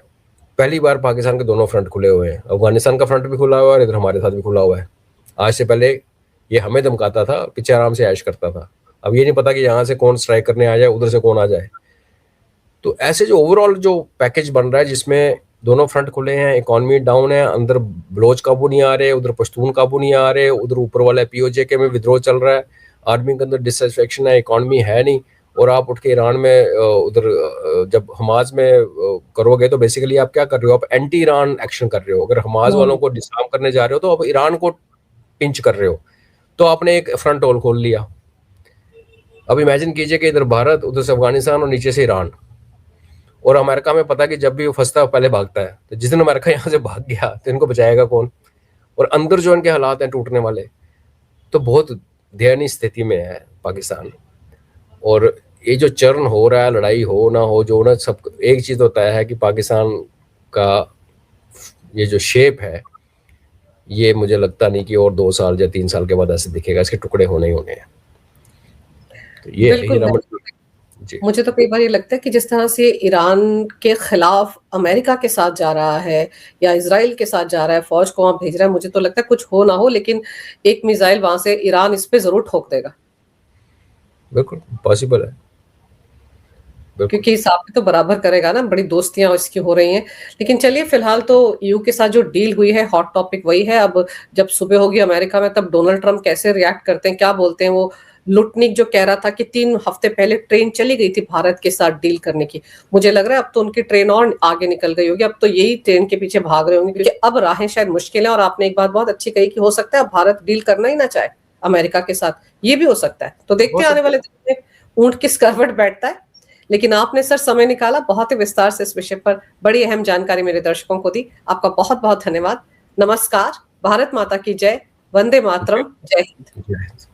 Speaker 2: पहली बार पाकिस्तान के दोनों फ्रंट खुले हुए हैं। अफगानिस्तान का फ्रंट भी खुला हुआ है और इधर हमारे साथ भी खुला हुआ है। आज से पहले ये हमें धमकाता था, पीछे आराम से ऐश करता था। अब ये नहीं पता कि यहाँ से कौन स्ट्राइक करने आ जाए, उधर से कौन आ जाए। तो ऐसे जो ओवरऑल जो पैकेज बन रहा है, जिसमें दोनों फ्रंट खुले हैं, इकोनॉमी डाउन है, अंदर बलोच काबू नहीं आ रहे, उधर पश्तून काबू नहीं आ रहे, उधर ऊपर वाला पीओजेके में विद्रोह चल रहा है, आर्मी के अंदर डिससेटिस्फेक्शन है, इकोनॉमी है नहीं। और आप उठ के ईरान में उधर जब हमाज में करोगे तो बेसिकली आप क्या कर रहे हो, आप एंटी ईरान एक्शन कर रहे हो। अगर हमाज वालों को डिसआर्म करने जा रहे हो तो आप ईरान को पिंच कर रहे हो, तो आपने एक फ्रंट होल खोल लिया। अब इमेजिन कीजिए कि इधर भारत, उधर से अफगानिस्तान और नीचे से ईरान। और अमेरिका में पता कि जब भी वो फंसता है पहले भागता है, तो जिस दिन अमेरिका यहाँ से भाग गया तो इनको बचाएगा कौन? और अंदर जो इनके हालात हैं टूटने वाले, तो बहुत दयनीय स्थिति में है पाकिस्तान। और ये जो चर्न हो रहा है, लड़ाई हो ना हो, जो ना, सब एक चीज तो तय है कि पाकिस्तान का ये जो शेप है, ये मुझे लगता नहीं कि और 2 साल या 3 साल के बाद ऐसे दिखेगा, इसके टुकड़े होने ही होने हैं। तो ये
Speaker 1: बिल्कुल है।
Speaker 2: जी।
Speaker 1: मुझे तो कई बार ये लगता है कि जिस तरह से ईरान के खिलाफ अमेरिका के साथ जा रहा है या इजराइल के साथ जा रहा है, फौज को वहां भेज रहा है, मुझे तो लगता है कुछ हो ना हो लेकिन एक मिसाइल वहां से ईरान इस पे जरूर ठोक देगा।
Speaker 2: बिल्कुल पॉसिबल है, बिल्कुल।
Speaker 1: क्योंकि हिसाब भी तो बराबर करेगा ना, बड़ी दोस्तियां इसकी हो रही हैं। लेकिन चलिए, फिलहाल तो ईयू के साथ जो डील हुई है, हॉट टॉपिक वही है। अब जब सुबह होगी अमेरिका में, तब डोनाल्ड ट्रंप कैसे रिएक्ट करते हैं, क्या बोलते हैं। वो लुटनिक जो कह रहा था कि 3 हफ्ते पहले ट्रेन चली गई थी भारत के साथ डील करने की, मुझे लग रहा है अब तो उनकी ट्रेन और आगे निकल गई होगी। अब तो यही ट्रेन के पीछे भाग रहे होंगे, क्योंकि अब राहें शायद मुश्किल है। और आपने एक बात बहुत अच्छी कही कि हो सकता है अब भारत डील करना ही ना चाहे अमेरिका के साथ, ये भी हो सकता है। तो देखते हैं आने वाले दिन में ऊंट किस करवट बैठता है। लेकिन आपने सर समय निकाला, बहुत ही विस्तार से इस विषय पर बड़ी अहम जानकारी मेरे दर्शकों को दी। आपका बहुत बहुत धन्यवाद। नमस्कार। भारत माता की जय। वंदे मातरम। जय हिंद।